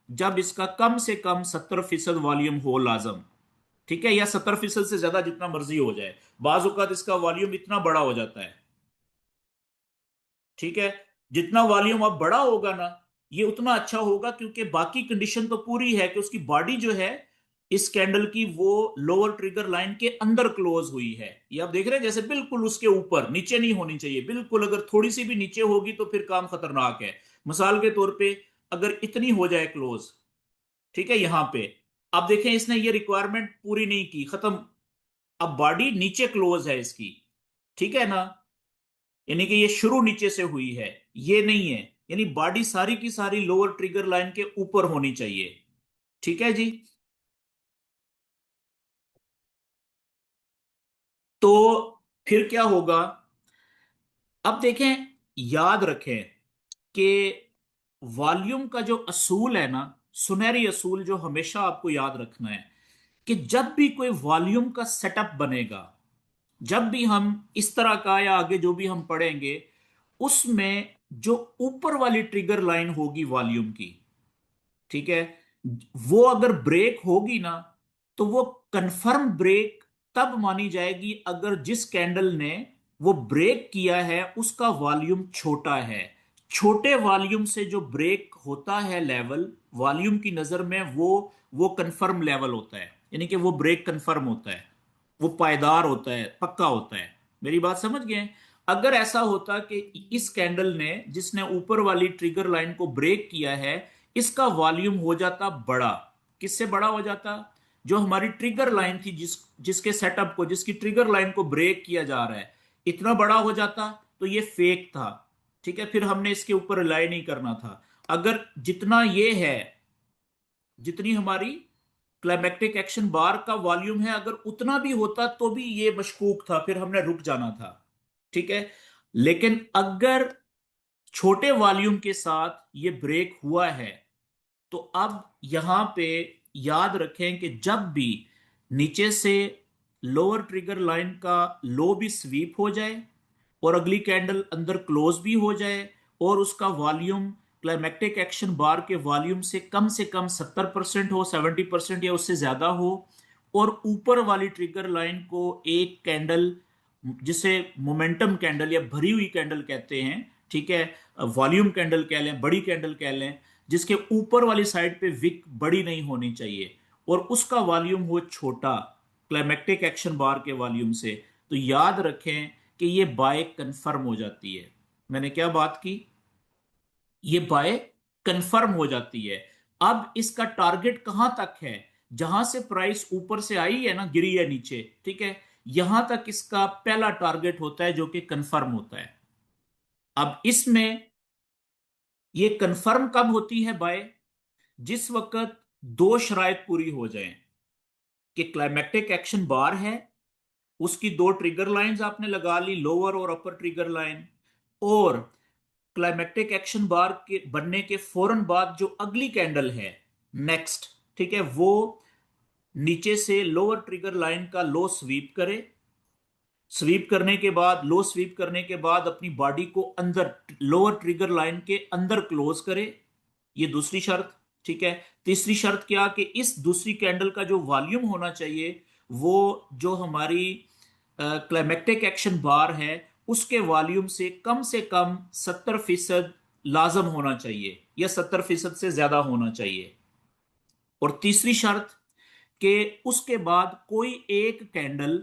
जब इसका कम से कम 70% वॉल्यूम हो लाजम। ठीक है, या 70% से ज्यादा जितना मर्जी हो जाए, बाज औक़ात इसका वॉल्यूम इतना बड़ा हो जाता है। ठीक है, जितना वॉल्यूम अब बड़ा होगा ना ये उतना अच्छा होगा, क्योंकि बाकी कंडीशन तो पूरी है कि उसकी बॉडी जो है इस कैंडल की वो लोअर ट्रिगर लाइन के अंदर क्लोज हुई है। ये आप देख रहे हैं जैसे बिल्कुल उसके ऊपर, नीचे नहीं होनी चाहिए बिल्कुल, अगर थोड़ी सी भी नीचे होगी तो फिर काम खतरनाक है। मिसाल के तौर पे अगर इतनी हो जाए क्लोज, ठीक है, यहां पे आप देखें इसने ये रिक्वायरमेंट पूरी नहीं की, खत्म। अब बॉडी नीचे क्लोज है इसकी, ठीक है ना, यानी कि ये शुरू नीचे से हुई है, ये नहीं है, यानी बॉडी सारी की सारी लोअर ट्रिगर लाइन के ऊपर होनी चाहिए। ठीक है जी। तो फिर क्या होगा, अब देखें, याद रखें कि वॉल्यूम का जो असूल है ना, सुनहरी असूल जो हमेशा आपको याद रखना है, कि जब भी कोई वॉल्यूम का सेटअप बनेगा, जब भी हम इस तरह का या आगे जो भी हम पढ़ेंगे, उसमें जो ऊपर वाली ट्रिगर लाइन होगी वॉल्यूम की, ठीक है, वो अगर ब्रेक होगी ना, तो वो कंफर्म ब्रेक तब मानी जाएगी अगर जिस कैंडल ने वो ब्रेक किया है उसका वॉल्यूम छोटा है। छोटे वॉल्यूम से जो ब्रेक होता है लेवल, वॉल्यूम की नजर में वो कंफर्म लेवल होता है, यानी कि वो ब्रेक कंफर्म होता है, वो पायदार होता है, पक्का होता है। मेरी बात समझ गए। अगर ऐसा होता कि इस कैंडल ने जिसने ऊपर वाली ट्रिगर लाइन को ब्रेक किया है इसका वॉल्यूम हो जाता बड़ा, किससे बड़ा हो जाता, जो हमारी ट्रिगर लाइन थी जिसके सेटअप को, जिसकी ट्रिगर लाइन को ब्रेक किया जा रहा है, इतना बड़ा हो जाता, तो ये फेक था। ठीक है, फिर हमने इसके ऊपर रिलाई नहीं करना था। अगर जितना ये है, जितनी हमारी क्लाइमेक्टिक एक्शन बार का वॉल्यूम है, अगर उतना भी होता तो भी ये मशकूक था, फिर हमने रुक जाना था। ठीक है, लेकिन अगर छोटे वॉल्यूम के साथ ये ब्रेक हुआ है, तो अब यहां पे याद रखें कि जब भी नीचे से लोअर ट्रिगर लाइन का लो भी स्वीप हो जाए और अगली कैंडल अंदर क्लोज भी हो जाए और उसका वॉल्यूम क्लाइमेक्टिक एक्शन बार के वॉल्यूम से कम 70% हो, 70% या उससे ज्यादा हो, और ऊपर वाली ट्रिगर लाइन को एक कैंडल, जिसे मोमेंटम कैंडल या भरी हुई कैंडल कहते हैं, ठीक है, वॉल्यूम कैंडल कह लें, बड़ी कैंडल कह लें, जिसके ऊपर वाली साइड पे विक बड़ी नहीं होनी चाहिए और उसका वॉल्यूम हो छोटा क्लाइमेक्टिक एक्शन बार के वॉल्यूम से, तो याद रखें कि ये बाय कंफर्म हो जाती है। मैंने क्या बात की? ये बाय कंफर्म हो जाती है। अब इसका टारगेट कहां तक है? जहां से प्राइस ऊपर से आई है ना, गिरी है नीचे, ठीक है, यहां तक इसका पहला टारगेट होता है जो कि कंफर्म होता है। अब इसमें ये कंफर्म कब होती है बाय? जिस वक्त दो शराइत पूरी हो जाएं कि क्लाइमेक्टिक एक्शन बार है, उसकी दो ट्रिगर लाइंस आपने लगा ली, लोअर और अपर ट्रिगर लाइन, और क्लाइमेक्टिक एक्शन बार के बनने के फौरन बाद जो अगली कैंडल है नेक्स्ट, ठीक है, वो नीचे से लोअर ट्रिगर लाइन का लो स्वीप करे। स्वीप करने के बाद, लो स्वीप करने के बाद अपनी बॉडी को अंदर लोअर ट्रिगर लाइन के अंदर क्लोज करे। ये दूसरी शर्त, ठीक है। तीसरी शर्त क्या कि इस दूसरी कैंडल का जो वॉल्यूम होना चाहिए वो जो हमारी क्लाइमेक्टिक एक्शन बार है उसके वॉल्यूम से कम 70% लाजम होना चाहिए या 70% से ज्यादा होना चाहिए। और तीसरी शर्त कि उसके बाद कोई एक कैंडल,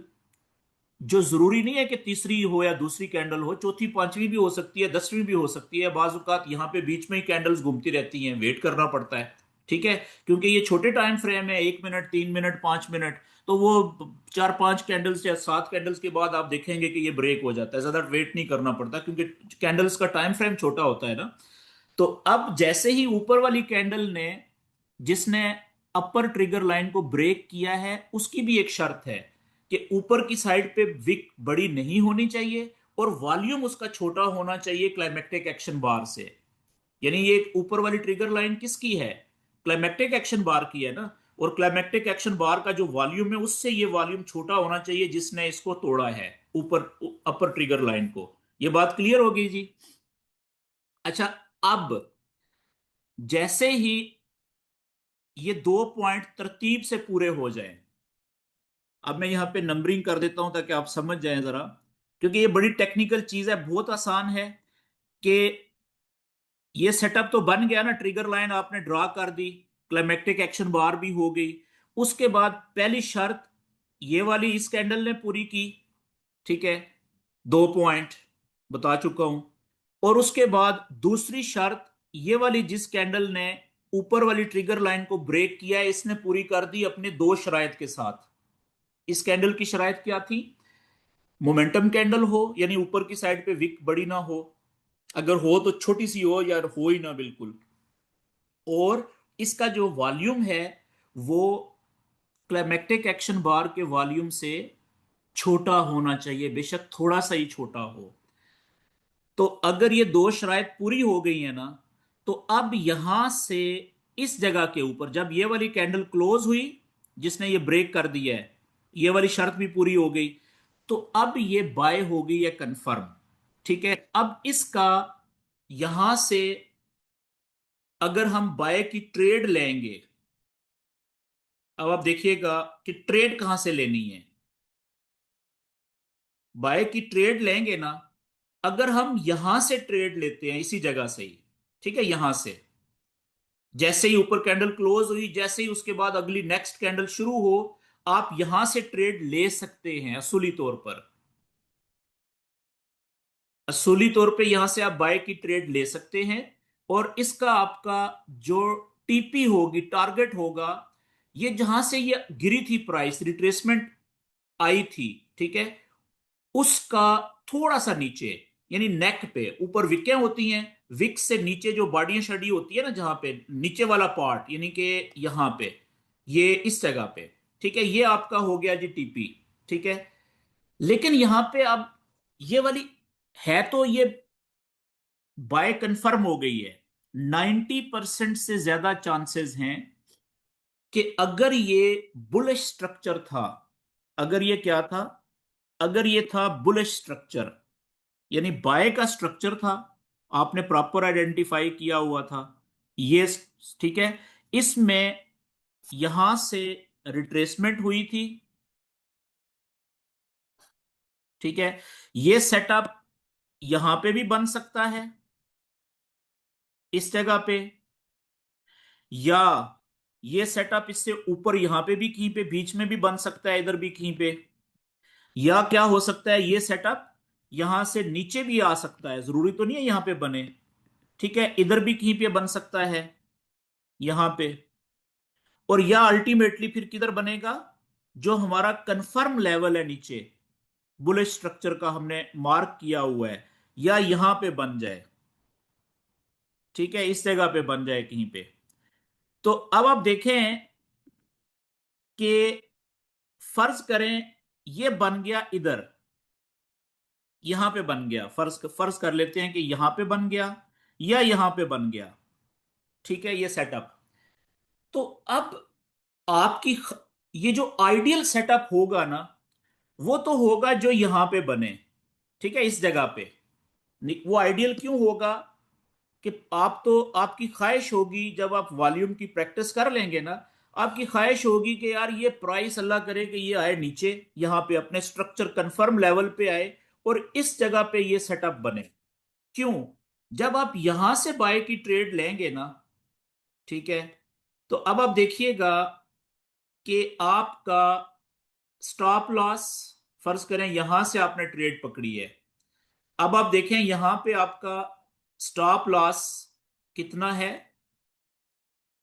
जो जरूरी नहीं है कि तीसरी हो या दूसरी कैंडल हो, चौथी पांचवी भी हो सकती है, 10वीं भी हो सकती है, बाजुकात यहाँ पे बीच में ही कैंडल्स घूमती रहती हैं, वेट करना पड़ता है, ठीक है, क्योंकि ये छोटे टाइम फ्रेम है, 1 मिनट, 3 मिनट, 5 मिनट, तो वो 4-5 कैंडल्स या 7 कैंडल्स के बाद आप देखेंगे कि ये ब्रेक हो जाता है, ज्यादा वेट नहीं करना पड़ता क्योंकि कैंडल्स का टाइम फ्रेम छोटा होता है ना। तो अब जैसे ही ऊपर वाली कैंडल ने, जिसने अपर ट्रिगर लाइन को ब्रेक किया है, उसकी भी एक शर्त है कि ऊपर की साइड पे विक बड़ी नहीं होनी चाहिए और वॉल्यूम उसका छोटा होना चाहिए क्लाइमेक्टिक एक्शन बार से। यानी ये ऊपर वाली ट्रिगर लाइन किसकी है? क्लाइमेक्टिक एक्शन बार की है ना। और क्लाइमेक्टिक एक्शन बार का जो वॉल्यूम है उससे ये वॉल्यूम छोटा होना चाहिए जिसने इसको तोड़ा है, ऊपर अपर ट्रिगर लाइन को। ये बात क्लियर होगी जी? अच्छा, अब जैसे ही ये दो पॉइंट तरतीब से पूरे हो जाएं, अब मैं यहां पे नंबरिंग कर देता हूं ताकि आप समझ जाएं जरा, क्योंकि ये बड़ी टेक्निकल चीज है, बहुत आसान है कि ये सेटअप तो बन गया ना, ट्रिगर लाइन आपने ड्रा कर दी, क्लाइमेक्टिक एक्शन बार भी हो गई, उसके बाद पहली शर्त ये वाली इस कैंडल ने पूरी की, ठीक है, 2 पॉइंट बता चुका हूं। और उसके बाद दूसरी शर्त ये वाली जिस कैंडल ने ऊपर वाली ट्रिगर लाइन को ब्रेक किया है, इसने पूरी कर दी अपने दो शराइत के साथ। इस कैंडल की शराइत क्या थी? मोमेंटम कैंडल हो, यानी ऊपर की साइड पे विक बड़ी ना हो, अगर हो तो छोटी सी हो या हो ही ना बिल्कुल, और इसका जो वॉल्यूम है वो क्लाइमेक्टिक एक्शन बार के वॉल्यूम से छोटा होना चाहिए, बेशक थोड़ा सा ही छोटा हो। तो अगर ये दो शराइत पूरी हो गई है ना, तो अब यहां से इस जगह के ऊपर जब ये वाली कैंडल क्लोज हुई, जिसने ये ब्रेक कर दिया है, ये वाली शर्त भी पूरी हो गई, तो अब ये बाय हो गई है कंफर्म, ठीक है। अब इसका यहां से अगर हम बाय की ट्रेड लेंगे, अब आप देखिएगा कि ट्रेड कहां से लेनी है। बाय की ट्रेड लेंगे ना, अगर हम यहां से ट्रेड लेते हैं इसी जगह से ही, ठीक है, यहां से जैसे ही ऊपर कैंडल क्लोज हुई, जैसे ही उसके बाद अगली नेक्स्ट कैंडल शुरू हो, आप यहां से ट्रेड ले सकते हैं असूली तौर पर। असूली तौर पे यहां से आप बाय की ट्रेड ले सकते हैं, और इसका आपका जो टीपी होगी, टारगेट होगा, ये जहां से ये गिरी थी, प्राइस रिट्रेसमेंट आई थी, ठीक है, उसका थोड़ा सा नीचे, यानी नेक पे, ऊपर विकें होती हैं, विक से नीचे जो बाडियां शडी होती है ना, जहां पे नीचे वाला पार्ट, यानी कि यहां पे, ये इस जगह पे, ठीक है, ये आपका हो गया जी टीपी, ठीक है। लेकिन यहां पे अब ये वाली है तो ये बाय कंफर्म हो गई है, 90% से ज्यादा चांसेस हैं कि अगर ये बुलिश स्ट्रक्चर था, अगर ये क्या था, अगर ये था बुलिश स्ट्रक्चर, यानी बाय का स्ट्रक्चर था, आपने प्रॉपर आइडेंटिफाई किया हुआ था ये, ठीक है। इसमें यहां से रिट्रेसमेंट हुई थी, ठीक है। ये सेटअप यहां पे भी बन सकता है, इस जगह पे, या ये सेटअप इससे ऊपर यहां पे भी कहीं पे बीच में भी बन सकता है, इधर भी कहीं पे। या क्या हो सकता है, ये सेटअप यहां से नीचे भी आ सकता है, जरूरी तो नहीं है यहां पे बने, ठीक है। इधर भी कहीं पे बन सकता है, यहां पे। और या अल्टीमेटली फिर किधर बनेगा, जो हमारा कंफर्म लेवल है नीचे बुलिश स्ट्रक्चर का हमने मार्क किया हुआ है, या यहां पे बन जाए, ठीक है, इस जगह पे बन जाए कहीं पे। तो अब आप देखें कि फर्ज करें ये बन गया इधर, यहां पे बन गया, फर्ज फर्ज कर लेते हैं कि यहां पे बन गया या यहां पे बन गया, ठीक है, ये सेटअप। तो अब आपकी ये जो आइडियल सेटअप होगा ना, वो तो होगा जो यहां पे बने, ठीक है, इस जगह पे। वो आइडियल क्यों होगा कि आप तो, आपकी ख्वाहिश होगी जब आप वॉल्यूम की प्रैक्टिस कर लेंगे ना, आपकी ख्वाहिश होगी कि यार ये प्राइस अल्लाह करे कि ये आए नीचे, यहां पे अपने स्ट्रक्चर कंफर्म लेवल पे आए और इस जगह पे ये सेटअप बने। क्यों? जब आप यहां से बाय की ट्रेड लेंगे ना, ठीक है, तो अब आप देखिएगा कि आपका स्टॉप लॉस, फर्ज करें यहां से आपने ट्रेड पकड़ी है, अब आप देखें यहां पे आपका स्टॉप लॉस कितना है।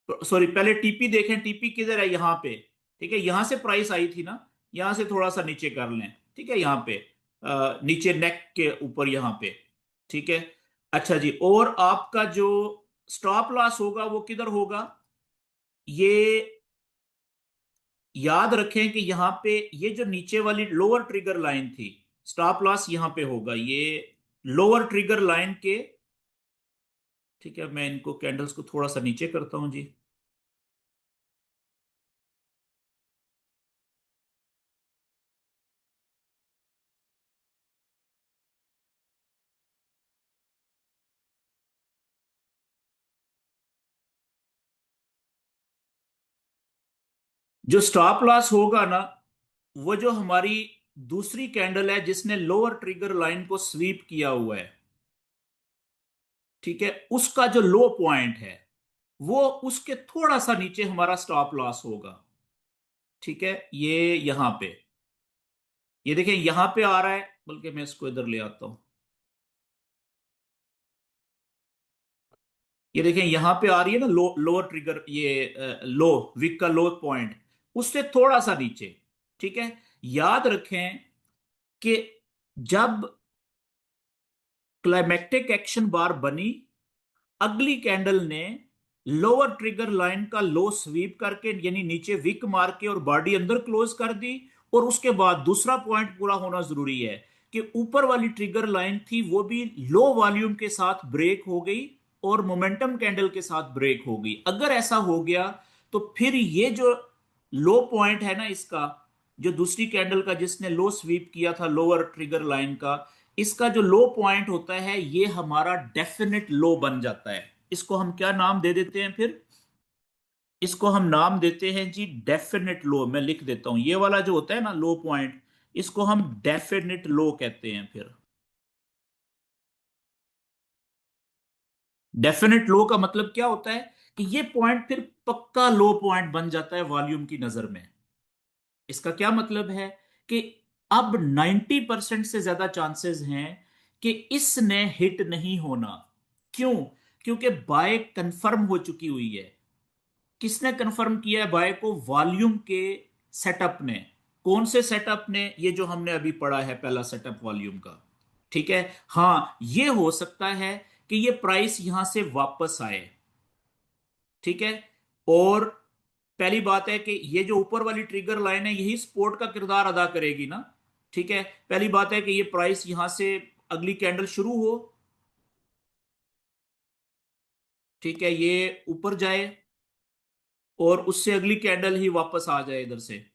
सॉरी, पहले टीपी देखें, टीपी किधर है, यहां पे, ठीक है, यहां से प्राइस आई थी ना, यहां से थोड़ा सा नीचे कर लें, ठीक है, यहां पे नीचे नेक के ऊपर यहां पे, ठीक है। अच्छा जी, और आपका जो स्टॉप लॉस होगा वो किधर होगा, ये याद रखें कि यहां पे ये जो नीचे वाली लोअर ट्रिगर लाइन थी, स्टॉप लॉस यहां पे होगा, ये लोअर ट्रिगर लाइन के, ठीक है। मैं इनको कैंडल्स को थोड़ा सा नीचे करता हूं जी। जो स्टॉप लॉस होगा ना, वो जो हमारी दूसरी कैंडल है जिसने लोअर ट्रिगर लाइन को स्वीप किया हुआ है, ठीक है, उसका जो लो पॉइंट है वो उसके थोड़ा सा नीचे हमारा स्टॉप लॉस होगा, ठीक है। ये यहां पे, ये देखिए यहां पे आ रहा है, बल्कि मैं इसको इधर ले आता हूं। ये देखें यहां पे आ रही है ना लोअर ट्रिगर, ये लो, विक का लो पॉइंट उससे थोड़ा सा नीचे, ठीक है। याद रखें कि जब क्लाइमेक्टिक एक्शन बार बनी, अगली कैंडल ने लोअर ट्रिगर लाइन का लो स्वीप करके, यानी नीचे विक मार के और बॉडी अंदर क्लोज कर दी। और उसके बाद दूसरा पॉइंट पूरा होना जरूरी है कि ऊपर वाली ट्रिगर लाइन थी वो भी लो वॉल्यूम के साथ ब्रेक हो गई और मोमेंटम कैंडल के साथ ब्रेक हो गई। अगर ऐसा हो गया तो फिर ये जो लो पॉइंट है ना इसका, जो दूसरी कैंडल का जिसने लो स्वीप किया था लोअर ट्रिगर लाइन का, इसका जो लो पॉइंट होता है ये हमारा डेफिनेट लो बन जाता है। इसको हम क्या नाम दे देते हैं फिर, इसको हम नाम देते हैं जी डेफिनेट लो। मैं लिख देता हूं, ये वाला जो होता है ना लो पॉइंट, इसको हम डेफिनेट लो कहते हैं फिर। डेफिनेट लो का मतलब क्या होता है कि ये पॉइंट फिर पक्का लो पॉइंट बन जाता है वॉल्यूम की नजर में। इसका क्या मतलब है कि अब 90% से ज्यादा चांसेस हैं कि इसने हिट नहीं होना। क्यों? क्योंकि बाय कंफर्म हो चुकी हुई है। किसने कंफर्म किया है बाय को? वॉल्यूम के सेटअप ने। कौन से सेटअप ने? ये जो हमने अभी पढ़ा है पहला सेटअप वॉल्यूम का, ठीक है। हाँ, ये हो सकता है कि ये प्राइस यहां से वापस आए, ठीक है। और पहली बात है कि ये जो ऊपर वाली ट्रिगर लाइन है यही सपोर्ट का किरदार अदा करेगी ना, ठीक है। पहली बात है कि ये प्राइस यहां से अगली कैंडल शुरू हो, ठीक है, ये ऊपर जाए और उससे अगली कैंडल ही वापस आ जाए इधर से,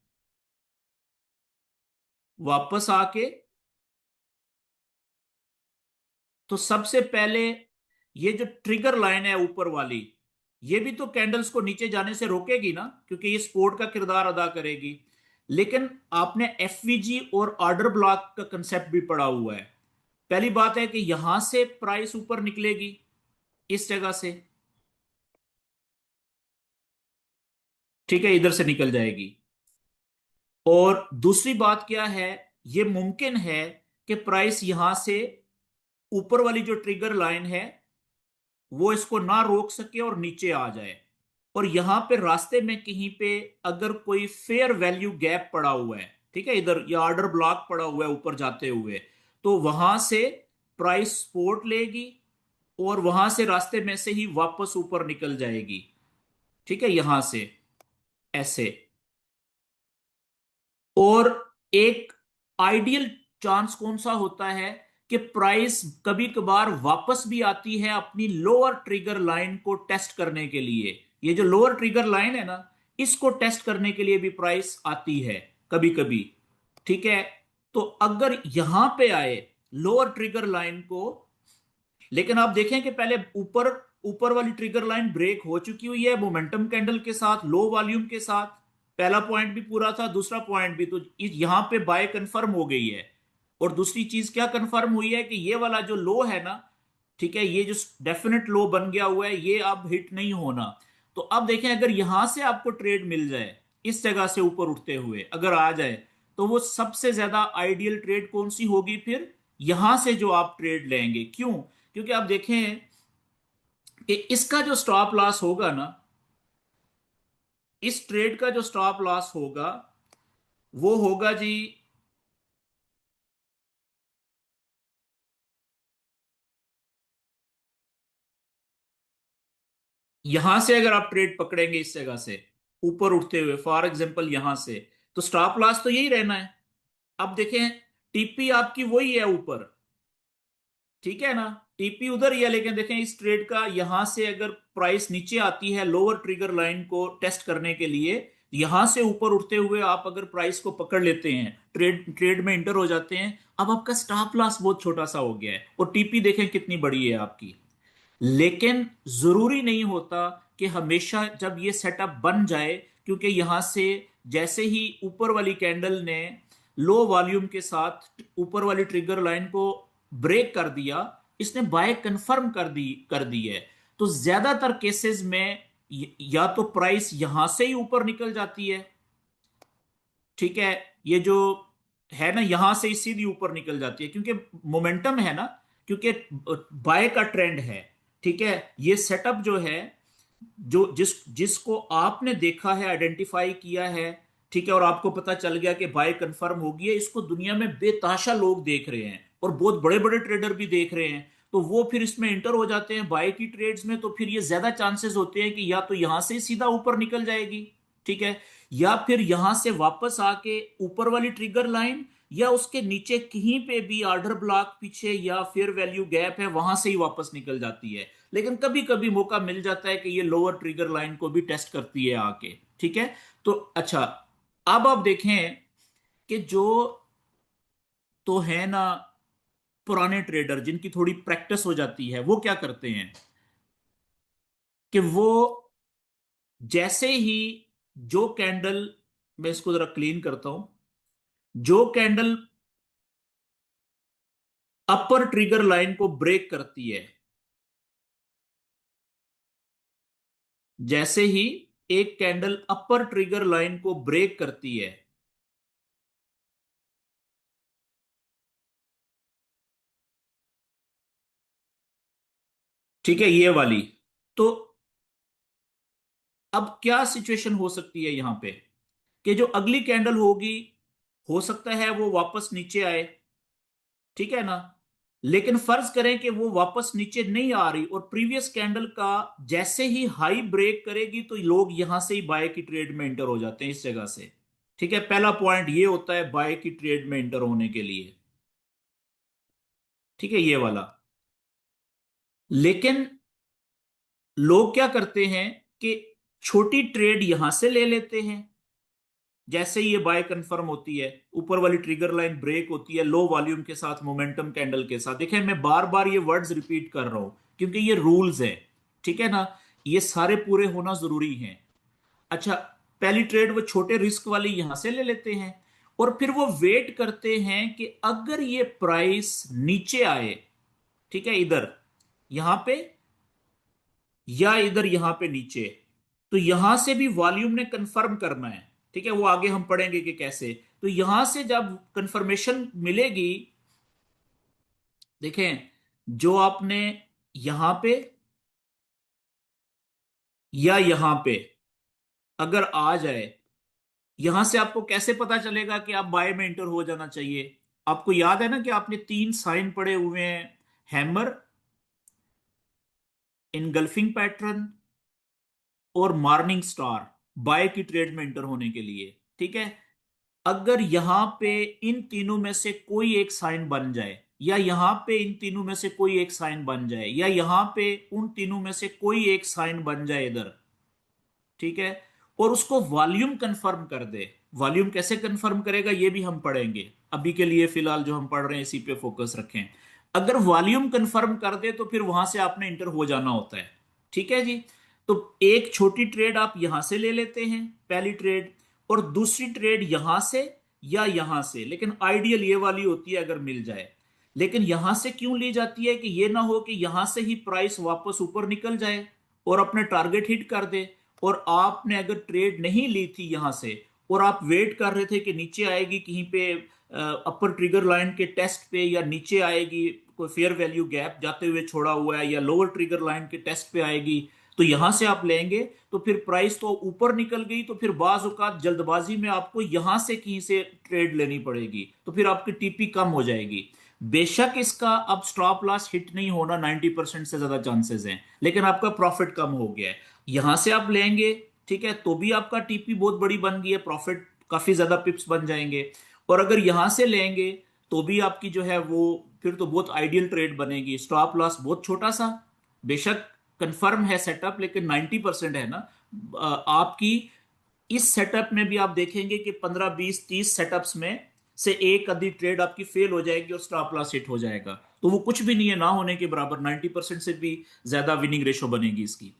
वापस आके। तो सबसे पहले ये जो ट्रिगर लाइन है ऊपर वाली, ये भी तो कैंडल्स को नीचे जाने से रोकेगी ना, क्योंकि ये सपोर्ट का किरदार अदा करेगी। लेकिन आपने एफवीजी और ऑर्डर ब्लॉक का कंसेप्ट भी पढ़ा हुआ है। पहली बात है कि यहां से प्राइस ऊपर निकलेगी, इस जगह से, ठीक है, इधर से निकल जाएगी। और दूसरी बात क्या है, ये मुमकिन है कि प्राइस यहां से ऊपर वाली जो ट्रिगर लाइन है वो इसको ना रोक सके और नीचे आ जाए। और यहां पे रास्ते में कहीं पे अगर कोई फेयर वैल्यू गैप पड़ा हुआ है, ठीक है, इधर या ऑर्डर ब्लॉक पड़ा हुआ है ऊपर जाते हुए, तो वहां से प्राइस सपोर्ट लेगी और वहां से रास्ते में से ही वापस ऊपर निकल जाएगी, ठीक है, यहां से ऐसे। और एक आइडियल चांस कौन सा होता है कि प्राइस कभी कभार वापस भी आती है अपनी लोअर ट्रिगर लाइन को टेस्ट करने के लिए। ये जो लोअर ट्रिगर लाइन है ना, इसको टेस्ट करने के लिए भी प्राइस आती है कभी कभी, ठीक है। तो अगर यहां पे आए लोअर ट्रिगर लाइन को, लेकिन आप देखें कि पहले ऊपर ऊपर वाली ट्रिगर लाइन ब्रेक हो चुकी हुई है मोमेंटम कैंडल के साथ, लो वॉल्यूम के साथ। पहला पॉइंट भी पूरा था, दूसरा पॉइंट भी, तो यहां पे बाय कंफर्म हो गई है। और दूसरी चीज क्या कंफर्म हुई है कि ये वाला जो लो है ना, ठीक है, ये जो डेफिनेट लो बन गया हुआ है, ये अब हिट नहीं होना। तो अब देखें, अगर यहां से आपको ट्रेड मिल जाए, इस जगह से ऊपर उठते हुए अगर आ जाए, तो वो सबसे ज्यादा आइडियल ट्रेड कौन सी होगी फिर, यहां से जो आप ट्रेड लेंगे। क्यों? क्योंकि आप देखें कि इसका जो स्टॉप लॉस होगा ना, इस ट्रेड का जो स्टॉप लॉस होगा वो होगा जी, यहां से अगर आप ट्रेड पकड़ेंगे इस जगह से ऊपर उठते हुए, फॉर एग्जांपल यहां से, तो स्टॉप लॉस तो यही रहना है। अब देखें, टीपी आपकी वही है ऊपर, ठीक है ना, टीपी उधर ही है, लेकिन देखें इस ट्रेड का यहां से अगर प्राइस नीचे आती है लोअर ट्रिगर लाइन को टेस्ट करने के लिए, यहां से ऊपर उठते हुए आप अगर प्राइस को पकड़ लेते हैं, ट्रेड ट्रेड में इंटर हो जाते हैं, अब आपका स्टॉप लॉस बहुत छोटा सा हो गया है और टीपी देखें कितनी बड़ी है आपकी। लेकिन जरूरी नहीं होता कि हमेशा जब ये सेटअप बन जाए, क्योंकि यहां से जैसे ही ऊपर वाली कैंडल ने लो वॉल्यूम के साथ ऊपर वाली ट्रिगर लाइन को ब्रेक कर दिया, इसने बाय कंफर्म कर दी है। तो ज्यादातर केसेस में या तो प्राइस यहां से ही ऊपर निकल जाती है, ठीक है, ये जो है ना, यहां से ही सीधी ऊपर निकल जाती है, क्योंकि मोमेंटम है ना, क्योंकि बाय का ट्रेंड है, ठीक है। ये सेटअप जो है, जो जिसको आपने देखा है, आइडेंटिफाई किया है, ठीक है, और आपको पता चल गया कि बाय कंफर्म हो गई है, इसको दुनिया में बेताशा लोग देख रहे हैं और बहुत बड़े बड़े ट्रेडर भी देख रहे हैं। तो वो फिर इसमें इंटर हो जाते हैं बाय की ट्रेड्स में, तो फिर ये ज्यादा चांसेस होते हैं कि या तो यहां से सीधा ऊपर निकल जाएगी, ठीक है, या फिर यहां से वापस आके ऊपर वाली ट्रिगर लाइन या उसके नीचे कहीं पे भी ऑर्डर ब्लॉक पीछे या फेयर वैल्यू गैप है, वहां से ही वापस निकल जाती है। लेकिन कभी कभी मौका मिल जाता है कि ये लोअर ट्रिगर लाइन को भी टेस्ट करती है आके, ठीक है। तो अच्छा, अब आप देखें कि जो तो है ना पुराने ट्रेडर जिनकी थोड़ी प्रैक्टिस हो जाती है, वो क्या करते हैं कि वो जैसे ही जो कैंडल, मैं इसको जरा क्लीन करता हूं, जो कैंडल अपर ट्रिगर लाइन को ब्रेक करती है, जैसे ही एक कैंडल अपर ट्रिगर लाइन को ब्रेक करती है, ठीक है, ये वाली, तो अब क्या सिचुएशन हो सकती है यहां पे कि जो अगली कैंडल होगी, हो सकता है वो वापस नीचे आए, ठीक है ना। लेकिन फर्ज करें कि वो वापस नीचे नहीं आ रही और प्रीवियस कैंडल का जैसे ही हाई ब्रेक करेगी, तो लोग यहां से ही बाय की ट्रेड में इंटर हो जाते हैं इस जगह से, ठीक है। पहला पॉइंट ये होता है बाय की ट्रेड में इंटर होने के लिए, ठीक है, ये वाला। लेकिन लोग क्या करते हैं कि छोटी ट्रेड यहां से ले लेते हैं, जैसे ही ये बाय कंफर्म होती है, ऊपर वाली ट्रिगर लाइन ब्रेक होती है लो वॉल्यूम के साथ, मोमेंटम कैंडल के साथ। देखें, मैं बार बार ये वर्ड्स रिपीट कर रहा हूं, क्योंकि ये रूल्स है, ठीक है ना, ये सारे पूरे होना जरूरी है। अच्छा, पहली ट्रेड वो छोटे रिस्क वाली यहां से ले लेते हैं, और फिर वो वेट करते हैं कि अगर ये प्राइस नीचे आए, ठीक है, इधर यहां पे या इधर यहां पे नीचे, तो यहां से भी वॉल्यूम ने कंफर्म करना है, ठीक है, वो आगे हम पढ़ेंगे कि कैसे। तो यहां से जब कंफर्मेशन मिलेगी, देखें, जो आपने यहां पे या यहां पे अगर आ जाए, यहां से आपको कैसे पता चलेगा कि आप बाय में इंटर हो जाना चाहिए? आपको याद है ना कि आपने तीन साइन पड़े हुए हैं, हैमर, इनगल्फिंग पैटर्न और मॉर्निंग स्टार, बाय की ट्रेड में इंटर होने के लिए, ठीक है। अगर यहां पे इन तीनों में से कोई एक साइन बन जाए, या यहां पे इन तीनों में से कोई एक साइन बन जाए, या यहां पे उन तीनों में से कोई एक साइन बन जाए इधर, ठीक है, और उसको वॉल्यूम कंफर्म कर दे। वॉल्यूम कैसे कंफर्म करेगा ये भी हम पढ़ेंगे, अभी के लिए फिलहाल जो हम पढ़ रहे हैं इसी पे फोकस रखें। अगर वॉल्यूम कंफर्म कर दे तो फिर वहां से आपने इंटर हो जाना होता है, ठीक है जी। तो एक छोटी ट्रेड आप यहां से ले लेते हैं, पहली ट्रेड, और दूसरी ट्रेड यहां से या यहां से, लेकिन आइडियल ये वाली होती है अगर मिल जाए। लेकिन यहां से क्यों ली जाती है कि ये ना हो कि यहां से ही प्राइस वापस ऊपर निकल जाए और अपने टारगेट हिट कर दे, और आपने अगर ट्रेड नहीं ली थी यहां से, और आप वेट कर रहे थे कि नीचे आएगी कहीं पे अपर ट्रिगर लाइन के टेस्ट पे, या नीचे आएगी कोई फेयर वैल्यू गैप जाते हुए छोड़ा हुआ है, या लोअर ट्रिगर लाइन के टेस्ट पे आएगी, तो यहां से आप लेंगे, तो फिर प्राइस तो ऊपर निकल गई, तो फिर बाज औकात जल्दबाजी में आपको यहां से कहीं से ट्रेड लेनी पड़ेगी, तो फिर आपकी टीपी कम हो जाएगी। बेशक इसका अब स्टॉप लॉस हिट नहीं होना 90% से ज्यादा चांसेस हैं, लेकिन आपका प्रॉफिट कम हो गया है। यहां से आप लेंगे, ठीक है, तो भी आपका टीपी बहुत बड़ी बन गई है, प्रॉफिट काफी ज्यादा पिप्स बन जाएंगे। और अगर यहां से लेंगे तो भी आपकी जो है वो फिर तो बहुत आइडियल ट्रेड बनेगी, स्टॉप लॉस बहुत छोटा सा, बेशक कंफर्म है सेटअप, लेकिन 90% है ना। आपकी इस सेटअप में भी आप देखेंगे कि 15 20 30 सेटअप्स में से एक आधी ट्रेड आपकी फेल हो जाएगी और स्टॉप लॉस हिट हो जाएगा, तो वो कुछ भी नहीं है ना होने के बराबर, 90% से भी ज्यादा विनिंग रेशो बनेगी इसकी।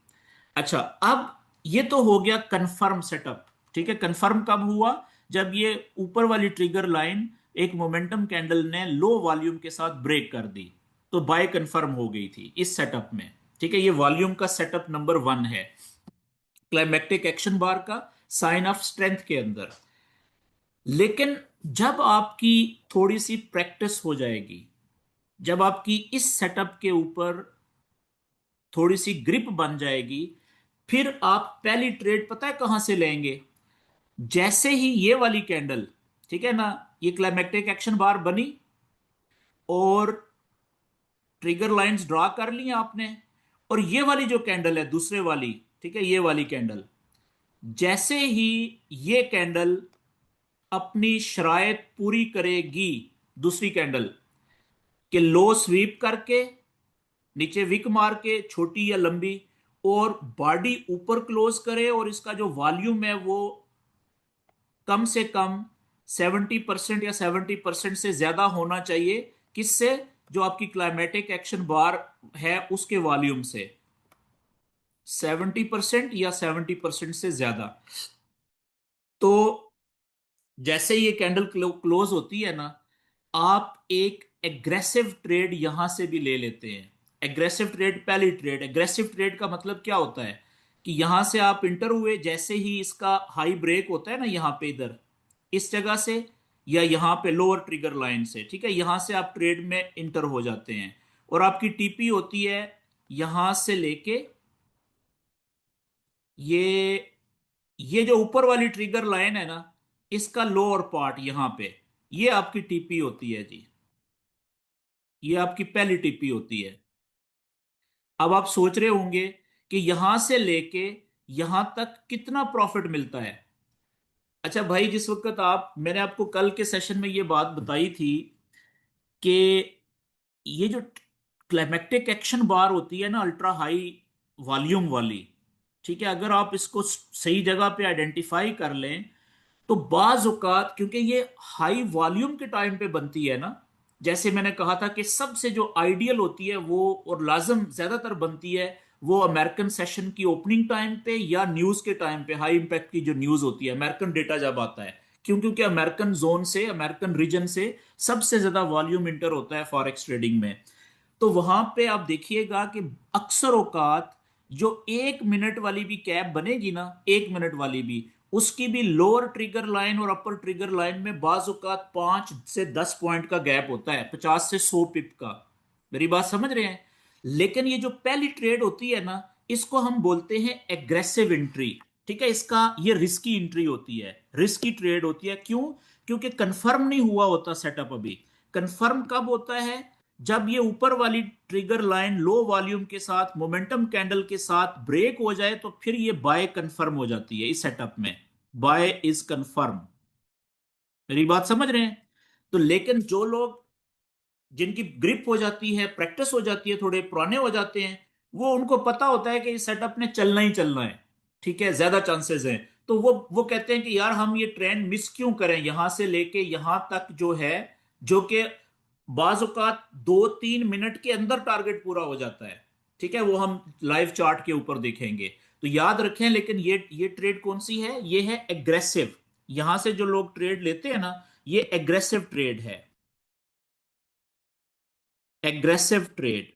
अच्छा, अब ये तो हो गया कंफर्म सेटअप, ठीक है। कंफर्म कब हुआ? जब ये ऊपर वाली ट्रिगर लाइन एक मोमेंटम कैंडल ने लो वॉल्यूम के साथ ब्रेक कर दी, तो बाय कंफर्म हो गई थी इस सेटअप में, ठीक है। ये वॉल्यूम का सेटअप नंबर 1 है, क्लाइमेक्टिक एक्शन बार का साइन ऑफ स्ट्रेंथ के अंदर। लेकिन जब आपकी थोड़ी सी प्रैक्टिस हो जाएगी, जब आपकी इस सेटअप के ऊपर थोड़ी सी ग्रिप बन जाएगी, फिर आप पहली ट्रेड पता है कहां से लेंगे? जैसे ही ये वाली कैंडल, ठीक है ना, ये क्लाइमेक्टिक एक्शन बार बनी और ट्रिगर लाइंस ड्रॉ कर ली आपने, और ये वाली जो कैंडल है दूसरे वाली, ठीक है, ये वाली कैंडल, जैसे ही ये कैंडल अपनी शरायत पूरी करेगी, दूसरी कैंडल के लो स्वीप करके नीचे विक मार के, छोटी या लंबी, और बॉडी ऊपर क्लोज करे, और इसका जो वॉल्यूम है वो कम से कम 70% या 70% से ज्यादा होना चाहिए, किससे? जो आपकी क्लाइमेटिक एक्शन बार है उसके वॉल्यूम से, 70% या 70% से ज्यादा। तो जैसे ये कैंडल क्लोज होती है ना, आप एक एग्रेसिव ट्रेड यहां से भी ले लेते हैं। एग्रेसिव ट्रेड, पहली ट्रेड, एग्रेसिव ट्रेड का मतलब क्या होता है कि यहां से आप इंटर हुए, जैसे ही इसका हाई ब्रेक होता है ना यहां पे, इधर इस जगह से, या यहां पे लोअर ट्रिगर लाइन से, ठीक है, यहां से आप ट्रेड में इंटर हो जाते हैं, और आपकी टीपी होती है यहां से लेके ये जो ऊपर वाली ट्रिगर लाइन है ना, इसका लोअर पार्ट यहां पे, ये आपकी टीपी होती है जी, ये आपकी पहली टीपी होती है। अब आप सोच रहे होंगे कि यहां से लेके यहां तक कितना प्रॉफिट मिलता है। अच्छा भाई, जिस वक्त आप, मैंने आपको कल के सेशन में ये बात बताई थी कि ये जो क्लाइमेक्टिक एक्शन बार होती है ना, अल्ट्रा हाई वॉल्यूम वाली, ठीक है, अगर आप इसको सही जगह पे आइडेंटिफाई कर लें, तो बाज औकात, क्योंकि ये हाई वॉल्यूम के टाइम पे बनती है ना, जैसे मैंने कहा था कि सबसे जो आइडियल होती है वो और लाजम ज्यादातर बनती है वो अमेरिकन सेशन की ओपनिंग टाइम पे या न्यूज के टाइम पे, हाई इंपैक्ट की जो न्यूज होती है, अमेरिकन डेटा जब आता है। क्यों? क्योंकि अमेरिकन जोन से, अमेरिकन रीजन से सबसे ज्यादा वॉल्यूम इंटर होता है फॉरेक्स ट्रेडिंग में। तो वहां पे आप देखिएगा कि अक्सर औकात जो 1 मिनट वाली भी कैप बनेगी ना, 1 मिनट वाली भी, उसकी भी लोअर ट्रिगर लाइन और अपर ट्रिगर लाइन में बाज औकात 5 से 10 पॉइंट का गैप होता है, 50 से 100 पिप का। मेरी बात समझ रहे हैं? लेकिन ये जो पहली ट्रेड होती है ना, इसको हम बोलते हैं एग्रेसिव एंट्री। ठीक है, इसका ये रिस्की एंट्री होती है, रिस्की ट्रेड होती है। क्यों? क्योंकि कंफर्म नहीं हुआ होता सेटअप अभी। कंफर्म कब होता है? जब ये ऊपर वाली ट्रिगर लाइन लो वॉल्यूम के साथ मोमेंटम कैंडल के साथ ब्रेक हो जाए तो फिर ये बाय कंफर्म हो जाती है। इस सेटअप में बाय इज कंफर्म। मेरी बात समझ रहे हैं? तो लेकिन जो लोग, जिनकी ग्रिप हो जाती है, प्रैक्टिस हो जाती है, थोड़े पुराने हो जाते हैं, वो उनको पता होता है कि इस सेटअप ने चलना ही चलना है, ठीक है, ज्यादा चांसेस हैं, तो वो कहते हैं कि यार हम ये ट्रेंड मिस क्यों करें, यहां से लेके यहां तक जो है, जो कि बाज औकात 2-3 मिनट के अंदर टारगेट पूरा हो जाता है। ठीक है, वो हम लाइव चार्ट के ऊपर देखेंगे। तो याद रखें, लेकिन ये ट्रेड कौन सी है? ये है एग्रेसिव। यहां से जो लोग ट्रेड लेते हैं ना, ये एग्रेसिव ट्रेड है। एग्रेसिव ट्रेड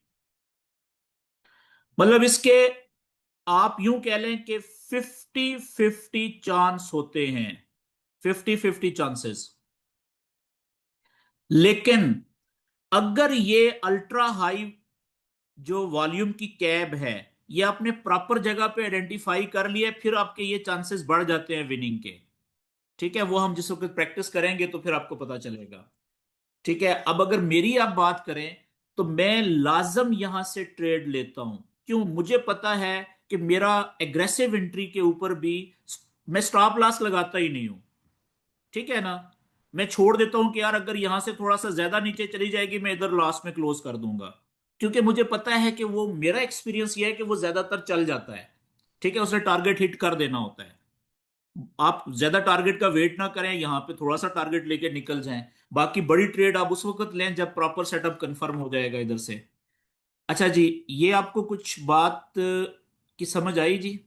मतलब इसके, आप यूं कह लें कि 50-50 चांस होते हैं, 50-50 चांसेस। लेकिन अगर ये अल्ट्रा हाई जो वॉल्यूम की कैब है, ये आपने प्रॉपर जगह पे आइडेंटिफाई कर लिया, फिर आपके ये चांसेस बढ़ जाते हैं विनिंग के। ठीक है, वो हम जिस वक्त प्रैक्टिस करेंगे तो फिर आपको पता चलेगा। ठीक है, अब अगर मेरी आप बात करें तो मैं लाजम यहां से ट्रेड लेता हूं। क्यों? मुझे पता है कि मेरा एग्रेसिव एंट्री के ऊपर भी मैं स्टॉप लॉस लगाता ही नहीं हूं। ठीक है ना? मैं छोड़ देता हूं कि यार अगर यहां से थोड़ा सा ज्यादा नीचे चली जाएगी मैं इधर लास्ट में क्लोज कर दूंगा। क्योंकि मुझे पता है कि वो, मेरा एक्सपीरियंस ये है कि वो ज्यादातर चल जाता है। ठीक है, उसे टारगेट हिट कर देना होता है। आप ज्यादा टारगेट का वेट ना करें, यहां पे थोड़ा सा टारगेट लेके निकल जाएं। बाकी बड़ी ट्रेड आप उस वक्त लें जब प्रॉपर सेटअप कंफर्म हो जाएगा इधर से। अच्छा जी, ये आपको कुछ बात की समझ आई जी?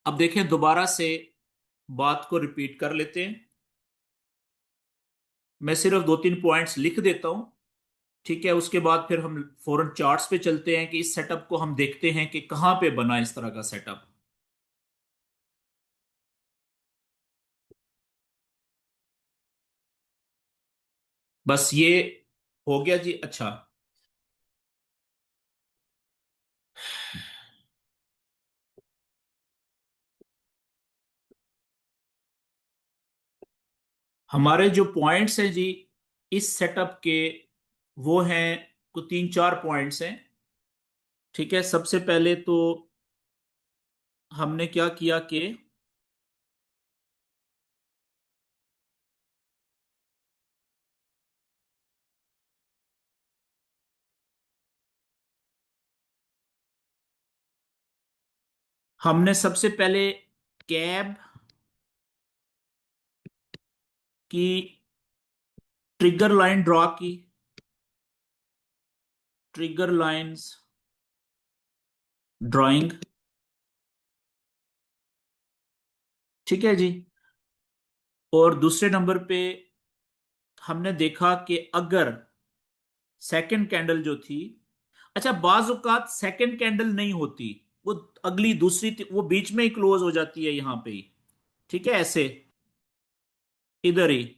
अब देखें, दोबारा से बात को रिपीट कर लेते हैं। मैं सिर्फ 2-3 पॉइंट्स लिख देता हूं। ठीक है, उसके बाद फिर हम फौरन चार्ट्स पे चलते हैं कि इस सेटअप को हम देखते हैं कि कहां पे बना इस तरह का सेटअप। बस ये हो गया जी। अच्छा, हमारे जो पॉइंट्स हैं जी इस सेटअप के, वो हैं, को 3-4 पॉइंट्स हैं। ठीक है, सबसे पहले तो हमने क्या किया कि हमने सबसे पहले कैब की ट्रिगर लाइन ड्रॉ की। Trigger lines drawing. ठीक है जी। और दूसरे नंबर पे हमने देखा कि अगर सेकंड कैंडल जो थी, अच्छा बाज औकात सेकंड कैंडल नहीं होती, वो अगली दूसरी वो बीच में ही क्लोज हो जाती है यहां पे ही। ठीक है, ऐसे इधर ही,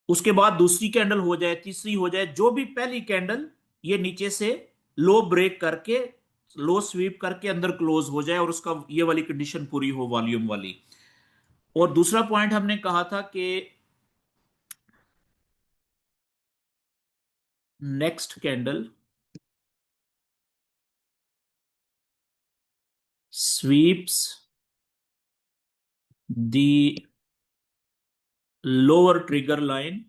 उसके बाद दूसरी कैंडल हो जाए, तीसरी हो जाए, जो भी पहली कैंडल ये नीचे से लो ब्रेक करके, लो स्वीप करके अंदर क्लोज हो जाए और उसका ये वाली कंडीशन पूरी हो, वॉल्यूम वाली। और दूसरा पॉइंट हमने कहा था कि next candle sweeps the lower trigger line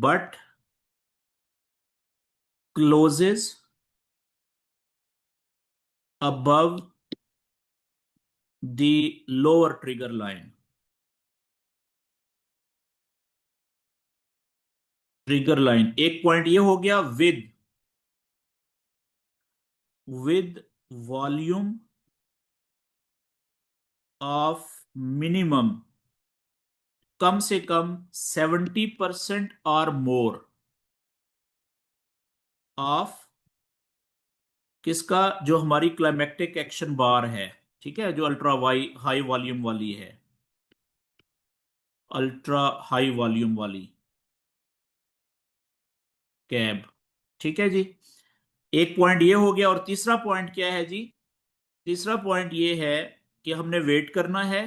but closes above the lower trigger line। Trigger line, एक पॉइंट ये हो गया विद वॉल्यूम ऑफ मिनिमम, कम से कम 70% और मोर ऑफ किसका, जो हमारी क्लाइमेक्टिक एक्शन बार है, ठीक है, जो अल्ट्रा वाई हाई वॉल्यूम वाली है, अल्ट्रा हाई वॉल्यूम वाली कैब। ठीक है जी, एक पॉइंट ये हो गया। और तीसरा पॉइंट क्या है जी? तीसरा पॉइंट ये है कि हमने वेट करना है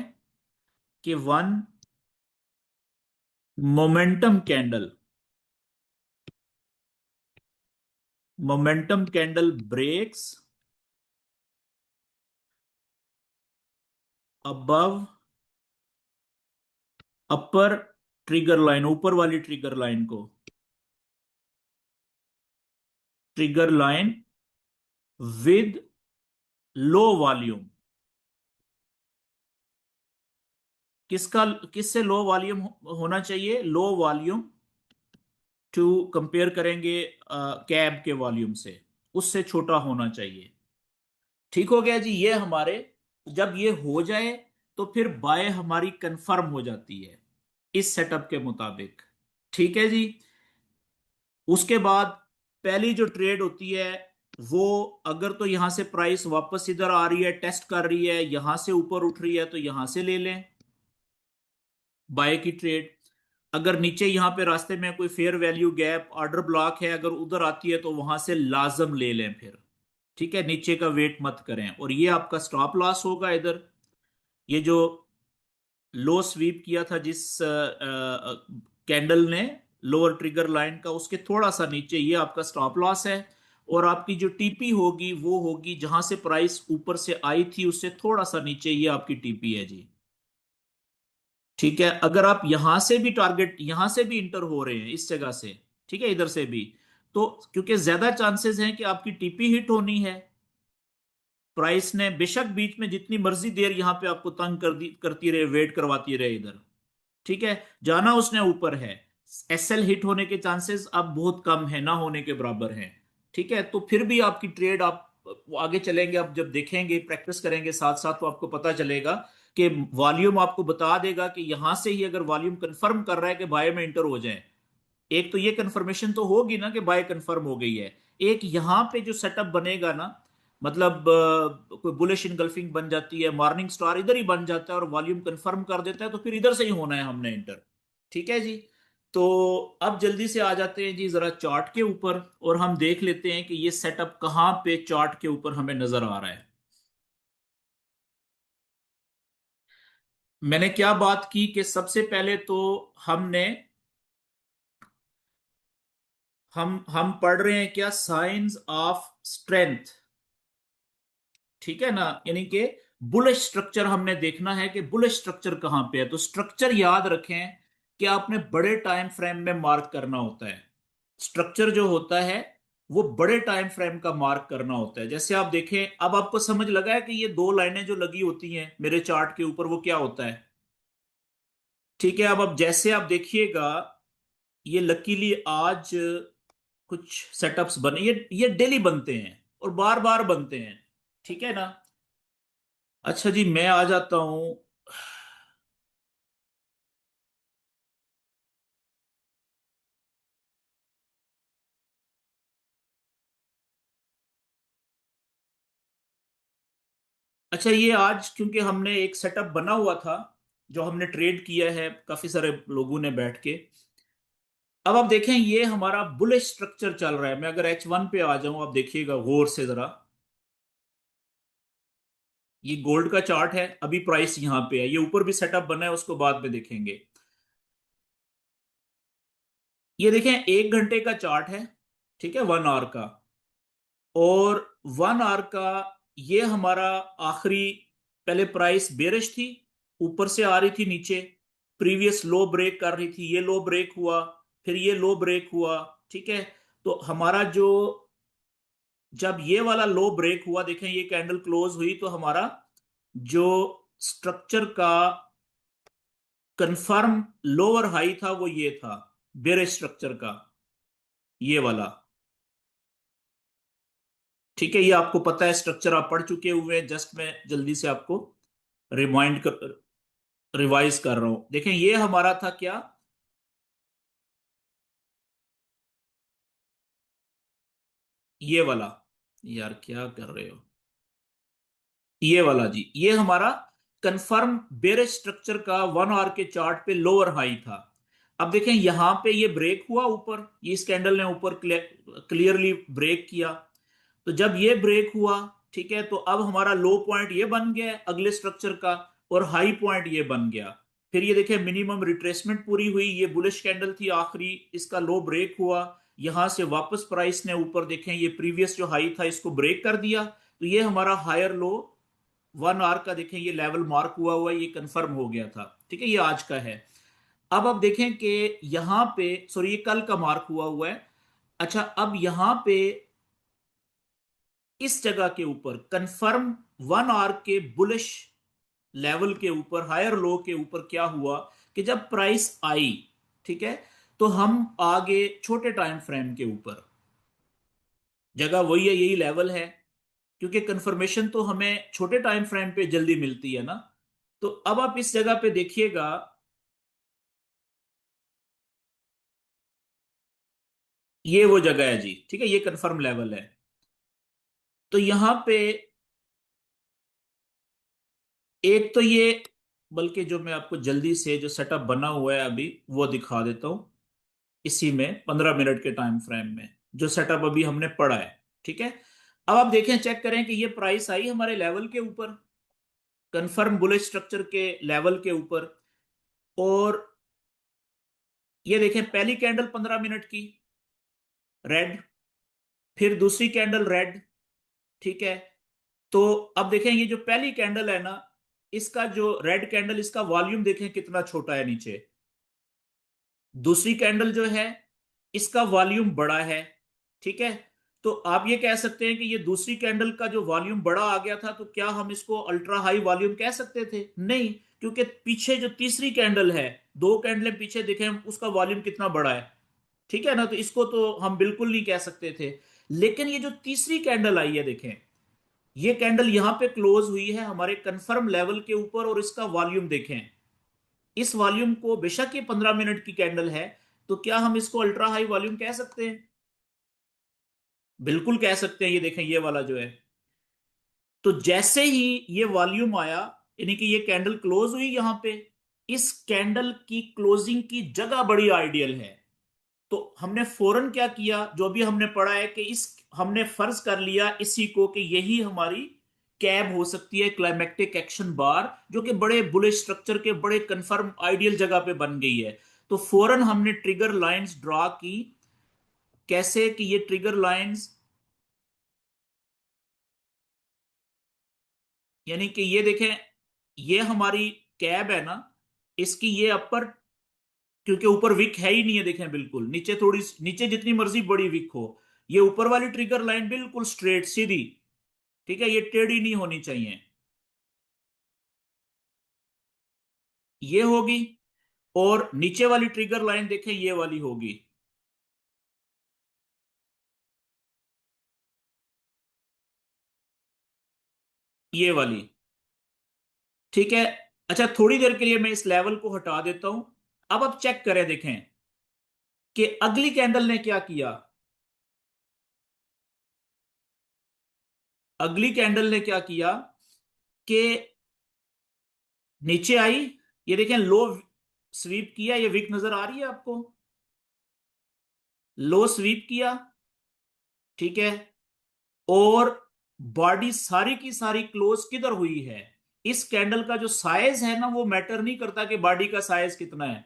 कि one momentum candle breaks above upper trigger line, ऊपर वाली ट्रिगर लाइन को, trigger line with low volume. किसका, किससे लो वॉल्यूम होना चाहिए? लो वॉल्यूम टू कंपेयर करेंगे कैब के वॉल्यूम से, उससे छोटा होना चाहिए। ठीक हो गया जी। ये हमारे, जब ये हो जाए तो फिर बाय हमारी कंफर्म हो जाती है इस सेटअप के मुताबिक। ठीक है जी। उसके बाद पहली जो ट्रेड होती है वो, अगर तो यहां से प्राइस वापस इधर आ रही है, टेस्ट कर रही है, यहां से ऊपर उठ रही है, तो यहां से ले लें बाय की ट्रेड। अगर नीचे यहां पे रास्ते में कोई fair value gap order block है, अगर उधर आती है तो वहां से लाजम ले लें फिर। ठीक है, नीचे का वेट मत करें। और ये आपका स्टॉप लॉस होगा इधर, ये जो लो स्वीप किया था जिस कैंडल ने, लोअर ट्रिगर लाइन का, उसके थोड़ा सा नीचे ये आपका स्टॉप लॉस है। और आपकी जो टीपी होगी वो होगी जहां से प्राइस ऊपर से आई थी उससे थोड़ा सा नीचे, ये आपकी टीपी है जी। ठीक है, अगर आप यहां से भी टारगेट, यहां से भी इंटर हो रहे हैं इस जगह से, ठीक है, इधर से भी, तो क्योंकि ज्यादा चांसेस हैं कि आपकी टीपी हिट होनी है। प्राइस ने बेशक बीच में जितनी मर्जी देर यहां पे आपको तंग करती रहे, वेट करवाती रहे इधर, ठीक है, जाना उसने ऊपर है। एसएल हिट होने के चांसेस अब बहुत कम है, ना होने के बराबर हैं। ठीक है, तो फिर भी आपकी ट्रेड आप आगे चलेंगे, आप जब देखेंगे, प्रैक्टिस करेंगे साथ साथ, तो आपको पता चलेगा कि वॉल्यूम आपको बता देगा कि यहां से ही अगर वॉल्यूम कंफर्म कर रहा है कि बाय में इंटर हो जाए, एक तो ये कंफर्मेशन तो होगी ना कि बाय कंफर्म हो गई है, एक यहां पे जो सेटअप बनेगा ना, मतलब कोई बुलिश इनगल्फिंग बन जाती है, मॉर्निंग स्टार इधर ही बन जाता है और वॉल्यूम कंफर्म कर देता है, तो फिर इधर से ही होना है हमने इंटर। ठीक है जी। तो अब जल्दी से आ जाते हैं जी जरा चार्ट के ऊपर, और हम देख लेते हैं कि ये सेटअप कहां पे चार्ट के ऊपर हमें नजर आ रहा है। मैंने क्या बात की कि सबसे पहले तो हमने, हम पढ़ रहे हैं क्या, साइंस ऑफ स्ट्रेंथ। ठीक है ना, यानी कि बुलिश स्ट्रक्चर हमने देखना है कि बुलिश स्ट्रक्चर कहां पे है। तो स्ट्रक्चर याद रखें कि आपने बड़े टाइम फ्रेम में मार्क करना होता है। स्ट्रक्चर जो होता है वो बड़े टाइम फ्रेम का मार्क करना होता है। जैसे आप देखें, अब आपको समझ लगा है कि ये दो लाइनें जो लगी होती हैं मेरे चार्ट के ऊपर वो क्या होता है। ठीक है, अब जैसे आप देखिएगा, ये लकीली आज कुछ सेटअप्स बने, ये डेली बनते हैं और बार बार बनते हैं। ठीक है ना। अच्छा जी, मैं आ जाता हूं। अच्छा, ये आज क्योंकि हमने एक सेटअप बना हुआ था जो हमने ट्रेड किया है काफी सारे लोगों ने बैठ के। अब आप देखें, ये हमारा बुलिश स्ट्रक्चर चल रहा है। मैं अगर H1 पे आ जाऊं, आप देखिएगा गौर से जरा, ये गोल्ड का चार्ट है, अभी प्राइस यहां पे है, ये ऊपर भी सेटअप बना है, उसको बाद में देखेंगे। ये देखें, 1 घंटे का चार्ट है, ठीक है, 1 आवर का। और 1 आवर का ये हमारा आखिरी, पहले प्राइस बेरिश थी, ऊपर से आ रही थी नीचे, प्रीवियस लो ब्रेक कर रही थी, ये लो ब्रेक हुआ, फिर ये लो ब्रेक हुआ। ठीक है, तो हमारा जो, जब ये वाला लो ब्रेक हुआ, देखें ये कैंडल क्लोज हुई, तो हमारा जो स्ट्रक्चर का कंफर्म लोअर हाई था वो ये था, बेरिश स्ट्रक्चर का। ये वाला। ठीक है, ये आपको पता है, स्ट्रक्चर आप पढ़ चुके हुए हैं, जस्ट मैं जल्दी से आपको रिमाइंड कर रिवाइज कर रहा हूं। देखें, ये हमारा था क्या? ये वाला। यार क्या कर रहे हो? ये वाला जी, ये हमारा कंफर्म बेरिश स्ट्रक्चर का 1 आवर के चार्ट पे लोअर हाई था। अब देखें यहां पे ये ब्रेक हुआ ऊपर, ये इस कैंडल ने ऊपर क्लियरली ब्रेक किया। तो जब ये ब्रेक हुआ, ठीक है, तो अब हमारा लो पॉइंट ये बन गया है अगले स्ट्रक्चर का, और हाई पॉइंट ये बन गया। फिर ये देखें मिनिमम रिट्रेसमेंट पूरी हुई, ये बुलिश कैंडल थी आखिरी, इसका लो ब्रेक हुआ। यहां से वापस प्राइस ने ऊपर, देखें ये प्रीवियस जो हाई था इसको ब्रेक कर दिया। तो ये हमारा हायर लो 1 आवर का, देखें ये लेवल मार्क हुआ हुआ है, ये कंफर्म हो गया था। ठीक है, ये आज का है। अब आप देखें कि यहां पे, सॉरी ये कल का मार्क हुआ हुआ है। अच्छा, अब यहां पे इस जगह के ऊपर कंफर्म 1 आवर के बुलिश लेवल के ऊपर, हायर लो के ऊपर क्या हुआ कि जब प्राइस आई, ठीक है, तो हम आगे छोटे टाइम फ्रेम के ऊपर, जगह वही है, यही लेवल है, क्योंकि कंफर्मेशन तो हमें छोटे टाइम फ्रेम पे जल्दी मिलती है ना। तो अब आप इस जगह पे देखिएगा, ये वो जगह है जी, ठीक है, ये कंफर्म लेवल है। तो यहां पे एक तो ये, बल्कि जो मैं आपको जल्दी से जो सेटअप बना हुआ है अभी वो दिखा देता हूं, इसी में 15 मिनट के टाइम फ्रेम में जो सेटअप अभी हमने पढ़ा है। ठीक है, अब आप देखें, चेक करें कि ये प्राइस आई हमारे लेवल के ऊपर, कंफर्म बुलिश स्ट्रक्चर के लेवल के ऊपर। और ये देखें पहली कैंडल 15 मिनट की रेड, फिर दूसरी कैंडल रेड। ठीक है, तो अब देखें ये जो पहली कैंडल है ना, इसका जो रेड कैंडल, इसका वॉल्यूम देखें कितना छोटा है नीचे। दूसरी कैंडल जो है, इसका वॉल्यूम बड़ा है। ठीक है, तो आप ये कह सकते हैं कि ये दूसरी कैंडल का जो वॉल्यूम बड़ा आ गया था, तो क्या हम इसको अल्ट्रा हाई वॉल्यूम कह सकते थे? नहीं, क्योंकि पीछे जो तीसरी कैंडल है, दो कैंडलें पीछे देखें, उसका वॉल्यूम कितना बड़ा है। ठीक है ना, तो इसको तो हम बिल्कुल नहीं कह सकते थे। लेकिन ये जो तीसरी कैंडल आई है, देखें ये कैंडल यहां पे क्लोज हुई है हमारे कंफर्म लेवल के ऊपर, और इसका वॉल्यूम देखें, इस वॉल्यूम को, बेशक ये 15 मिनट की कैंडल है, तो क्या हम इसको अल्ट्रा हाई वॉल्यूम कह सकते हैं? बिल्कुल कह सकते हैं। ये देखें ये वाला जो है, तो जैसे ही ये वॉल्यूम आया, यानी कि ये कैंडल क्लोज हुई यहां पे, इस कैंडल की क्लोजिंग की जगह बड़ी आइडियल है। तो हमने फौरन क्या किया, जो भी हमने पढ़ा है कि इस, हमने फर्ज कर लिया इसी को कि यही हमारी कैब हो सकती है, क्लाइमेक्टिक एक्शन बार, जो कि बड़े बुलिश स्ट्रक्चर के बड़े कंफर्म आइडियल जगह पे बन गई है। तो फौरन हमने ट्रिगर लाइंस ड्रॉ की। कैसे कि ये ट्रिगर लाइंस, यानी कि ये देखें, ये हमारी कैब है ना, इसकी ये अपर, क्योंकि ऊपर विक है ही नहीं है, देखें बिल्कुल नीचे, थोड़ी नीचे जितनी मर्जी बड़ी विक हो, ये ऊपर वाली ट्रिगर लाइन बिल्कुल स्ट्रेट सीधी, ठीक है, ये टेढ़ी नहीं होनी चाहिए। ये होगी। और नीचे वाली ट्रिगर लाइन देखें, ये वाली होगी, ये वाली। ठीक है, अच्छा थोड़ी देर के लिए मैं इस लेवल को हटा देता हूं। अब आप चेक करें, देखें कि अगली कैंडल ने क्या किया। अगली कैंडल ने क्या किया कि नीचे आई, ये देखें लो स्वीप किया, ये विक नजर आ रही है आपको, लो स्वीप किया। ठीक है, और बॉडी सारी की सारी क्लोज किधर हुई है? इस कैंडल का जो साइज है ना, वो मैटर नहीं करता कि बॉडी का साइज कितना है।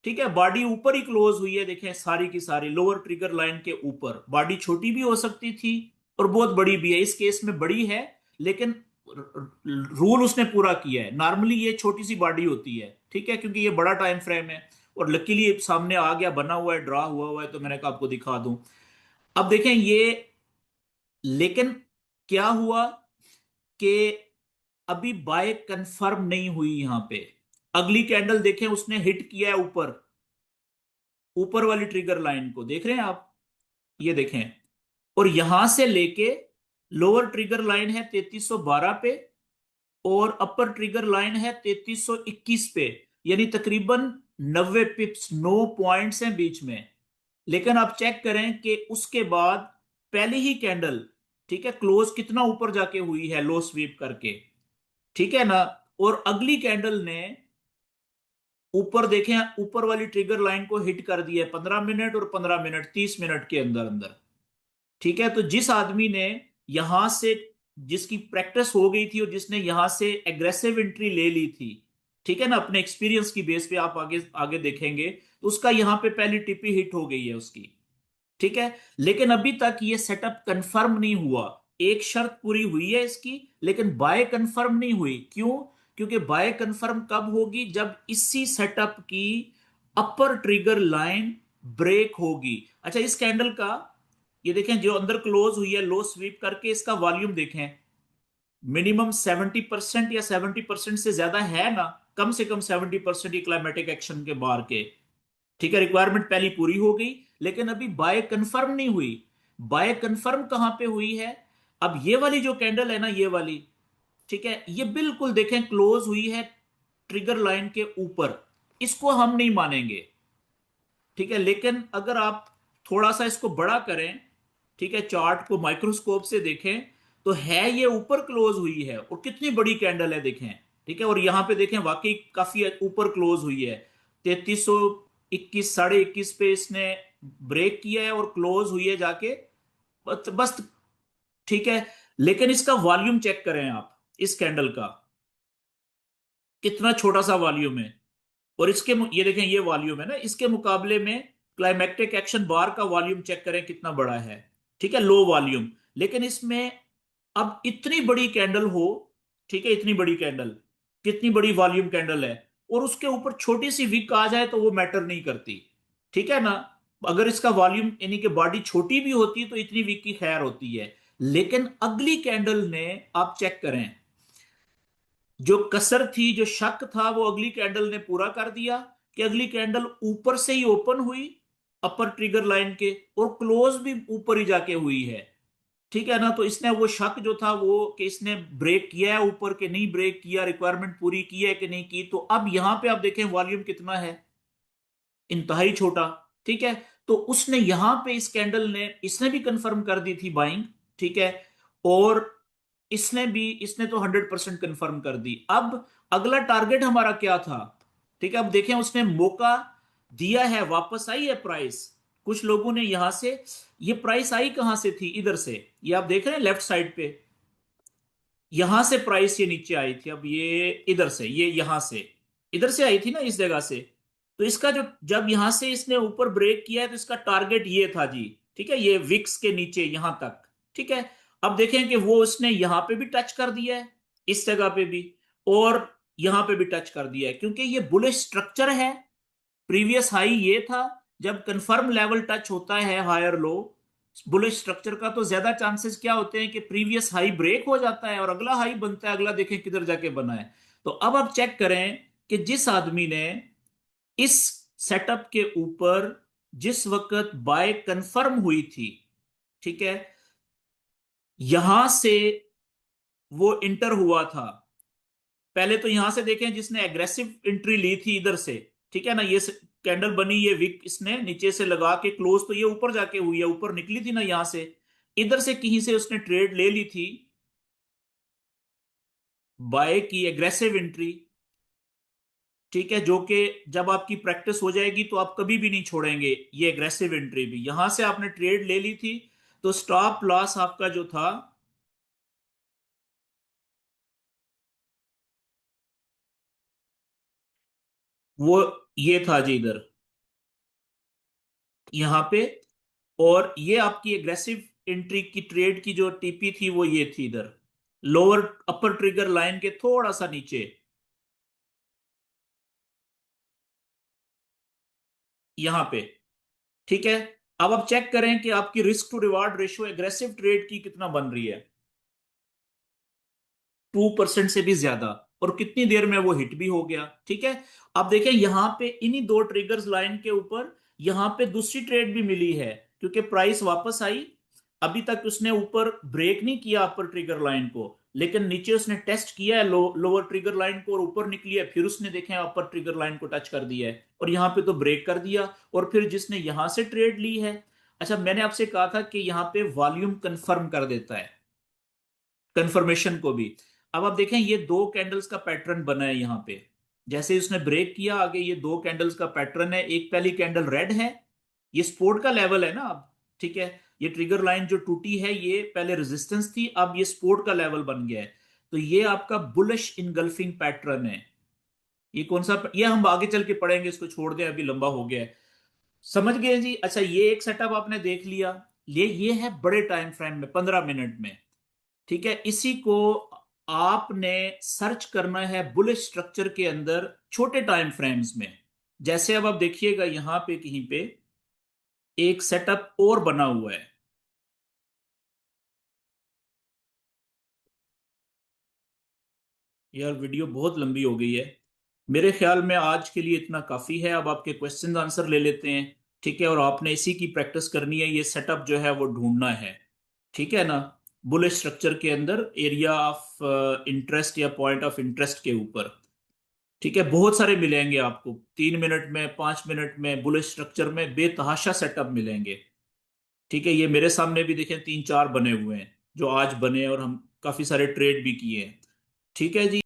ठीक है, बॉडी ऊपर ही क्लोज हुई है, देखें सारी की सारी लोअर ट्रिगर लाइन के ऊपर। बॉडी छोटी भी हो सकती थी और बहुत बड़ी भी है, इस केस में बड़ी है, लेकिन रूल उसने पूरा किया है। नॉर्मली ये छोटी सी बॉडी होती है, ठीक है, क्योंकि ये बड़ा टाइम फ्रेम है। और लकीली सामने आ गया, बना हुआ है, ड्रा हुआ हुआ है, तो मैंने कहा आपको दिखा दूं। अब देखें ये, लेकिन क्या हुआ कि अभी बाय कंफर्म नहीं हुई यहां पे। अगली कैंडल देखें, उसने हिट किया है ऊपर, ऊपर वाली ट्रिगर लाइन को देख रहे हैं आप, ये देखें, और यहां से लेके लोअर ट्रिगर लाइन है 3312 पे, और अपर ट्रिगर लाइन है 3321 पे, यानी तकरीबन 90 पिप्स, 9 पॉइंट्स हैं बीच में। लेकिन आप चेक करें कि उसके बाद पहली ही कैंडल, ठीक है, क्लोज कितना ऊपर जाके हुई है लो स्वीप करके, ठीक है ना। और अगली कैंडल ने ऊपर देखें, ऊपर वाली ट्रिगर लाइन को हिट कर दिया है 15 मिनट और 15 मिनट, 30 मिनट के अंदर अंदर। ठीक है, तो जिस आदमी ने यहां से, जिसकी प्रैक्टिस हो गई थी और जिसने यहां से एग्रेसिव एंट्री ले ली थी, ठीक है ना, अपने एक्सपीरियंस की बेस पे आप आगे आगे देखेंगे, तो उसका यहां पे पहली टिप्पी हिट हो गई है उसकी। ठीक है, लेकिन अभी तक ये सेटअप कंफर्म नहीं हुआ। एक शर्त पूरी हुई है इसकी, लेकिन बाय कंफर्म नहीं हुई। क्यों? क्योंकि बाय कंफर्म कब होगी? जब इसी सेटअप की अपर ट्रिगर लाइन ब्रेक होगी। अच्छा, इस कैंडल का ये देखें, जो अंदर क्लोज हुई है लो स्वीप करके, इसका वॉल्यूम देखें, मिनिमम 70% या 70% से ज्यादा है ना, कम से कम 70% ये क्लाइमेटिक एक्शन के बाहर के। ठीक है, रिक्वायरमेंट पहली पूरी हो गई, लेकिन अभी बाय कंफर्म नहीं हुई। बाय कंफर्म कहां पे हुई है? अब ये वाली जो कैंडल है ना, ये वाली, ठीक है, ये बिल्कुल देखें क्लोज हुई है ट्रिगर लाइन के ऊपर, इसको हम नहीं मानेंगे। ठीक है, लेकिन अगर आप थोड़ा सा इसको बड़ा करें, ठीक है, चार्ट को माइक्रोस्कोप से देखें, तो है ये ऊपर क्लोज हुई है, और कितनी बड़ी कैंडल है देखें। ठीक है, और यहां पे देखें वाकई काफी ऊपर क्लोज हुई है, 3321, 21.5 पे इसने ब्रेक किया है और क्लोज हुई है जाके, बस। ठीक है, लेकिन इसका वॉल्यूम चेक करें आप, इस कैंडल का कितना छोटा सा वॉल्यूम है। और इसके ये देखें, ये वॉल्यूम है ना, इसके मुकाबले में क्लाइमेक्टिक एक्शन बार का वॉल्यूम चेक करें कितना बड़ा है। ठीक है, लो वॉल्यूम। लेकिन इसमें अब इतनी बड़ी कैंडल हो, ठीक है, इतनी बड़ी कैंडल, कितनी बड़ी वॉल्यूम कैंडल है, और उसके ऊपर छोटी सी विक आ जाए तो वो मैटर नहीं करती। ठीक है ना। अगर इसका वॉल्यूम यानी कि बॉडी छोटी भी होती तो इतनी विक की खैर होती है। लेकिन अगली कैंडल ने, आप चेक करें, जो कसर थी, जो शक था, वो अगली कैंडल ने पूरा कर दिया, कि अगली कैंडल ऊपर से ही ओपन हुई अपर ट्रिगर लाइन के, और क्लोज भी ऊपर ही जाके हुई है। ठीक है ना, तो इसने वो शक जो था वो, कि इसने ब्रेक किया है ऊपर के नहीं ब्रेक किया, रिक्वायरमेंट पूरी की है कि नहीं की। तो अब यहां पे आप देखें वॉल्यूम कितना है, इंतहाई छोटा। ठीक है, तो उसने यहां पे, इस कैंडल ने, इसने भी कंफर्म कर दी थी बाइंग। ठीक है, और इसने तो 100% कंफर्म कर दी। अब अगला टारगेट हमारा क्या था? ठीक है, अब देखें, उसने मौका दिया है, वापस आई है प्राइस। कुछ लोगों ने यहां से, ये प्राइस आई कहां से थी? इधर से, ये आप देख रहे हैं लेफ्ट साइड पे, यहां से प्राइस ये नीचे आई थी। अब ये इधर से, ये यहां से, इधर से आई थी ना, इस जगह से। तो इसका जो, जब यहां से इसने ऊपर ब्रेक किया है, तो इसका टारगेट ये था जी। ठीक है, ये विक्स के नीचे यहां तक। ठीक है, अब देखें कि वो उसने यहां पे भी टच कर दिया है, इस जगह पे भी, और यहां पे भी टच कर दिया है, क्योंकि ये बुलिश स्ट्रक्चर है। प्रीवियस हाई ये था। जब कंफर्म लेवल टच होता है हायर लो बुलिश स्ट्रक्चर का, तो ज्यादा चांसेस क्या होते हैं कि प्रीवियस हाई ब्रेक हो जाता है और अगला हाई बनता है। अगला देखें किधर जाके बना है। तो अब आप चेक करें कि जिस आदमी ने इस सेटअप के ऊपर, जिस वक्त बाय कंफर्म हुई थी, ठीक है, यहां से वो इंटर हुआ था। पहले तो यहां से देखें, जिसने एग्रेसिव एंट्री ली थी इधर से, ठीक है ना, ये कैंडल बनी, ये विक इसने नीचे से लगा के क्लोज, तो ये ऊपर जाके हुई है, ऊपर निकली थी ना यहां से, इधर से कहीं से उसने ट्रेड ले ली थी, बाय की एग्रेसिव एंट्री। ठीक है, जो कि जब आपकी प्रैक्टिस हो जाएगी तो आप कभी भी नहीं छोड़ेंगे ये एग्रेसिव एंट्री भी। यहां से आपने ट्रेड ले ली थी, तो स्टॉप लॉस आपका जो था, वो ये था जी, इधर, यहां पे। और ये आपकी एग्रेसिव एंट्री की ट्रेड की जो टीपी थी, वो ये थी इधर, लोअर अपर ट्रिगर लाइन के थोड़ा सा नीचे, यहां पे। ठीक है, अब आप चेक करें कि आपकी risk to reward ratio aggressive trade की कितना बन रही है, 2% से भी ज्यादा। और कितनी देर में वो हिट भी हो गया। ठीक है, अब देखें यहां पे इन्हीं दो ट्रिगर्स लाइन के ऊपर, यहां पे दूसरी ट्रेड भी मिली है, क्योंकि प्राइस वापस आई। अभी तक उसने ऊपर ब्रेक नहीं किया अपर ट्रिगर लाइन को, लेकिन नीचे उसने टेस्ट किया है लोअर ट्रिगर लाइन को और ऊपर निकली है, फिर उसने देखे अपर ट्रिगर लाइन को टच कर दिया है और यहाँ पे तो ब्रेक कर दिया। और फिर जिसने यहां से ट्रेड ली है, अच्छा मैंने आपसे कहा था कि यहाँ पे वॉल्यूम कंफर्म कर देता है, कंफर्मेशन को भी। अब आप देखें ये दो कैंडल्स का पैटर्न बना है यहाँ पे, जैसे उसने ब्रेक किया आगे ये दो कैंडल्स का पैटर्न है। एक पहली कैंडल रेड है, ये सपोर्ट का लेवल है ना अब, ठीक है। ये ट्रिगर लाइन जो टूटी है ये पहले रेजिस्टेंस थी, अब ये सपोर्ट का लेवल बन गया है। तो ये आपका बुलिश इनगल्फिंग पैटर्न है। ये कौन सा, ये हम आगे चल के पढ़ेंगे, इसको छोड़ दें अभी लंबा हो गया है। समझ गए जी। अच्छा ये एक सेटअप आपने देख लिया। ये है बड़े टाइम फ्रेम में 15 मिनट में, ठीक है। इसी को आपने सर्च करना है बुलिश स्ट्रक्चर के अंदर छोटे टाइम फ्रेम्स में। जैसे अब आप देखिएगा यहां पे कहीं पे एक सेटअप और बना हुआ है। यार वीडियो बहुत लंबी हो गई है, मेरे ख्याल में आज के लिए इतना काफी है। अब आपके क्वेश्चन आंसर ले लेते हैं, ठीक है। और आपने इसी की प्रैक्टिस करनी है, ये सेटअप जो है वो ढूंढना है, ठीक है ना। बुलिश स्ट्रक्चर के अंदर एरिया ऑफ इंटरेस्ट या पॉइंट ऑफ इंटरेस्ट के ऊपर, ठीक है। बहुत सारे मिलेंगे आपको, 3 मिनट में 5 मिनट में बुलिश स्ट्रक्चर में बेतहाशा सेटअप मिलेंगे, ठीक है। ये मेरे सामने भी देखें 3 4 बने हुए हैं जो आज बने और हम काफी सारे ट्रेड भी किए हैं, ठीक है जी।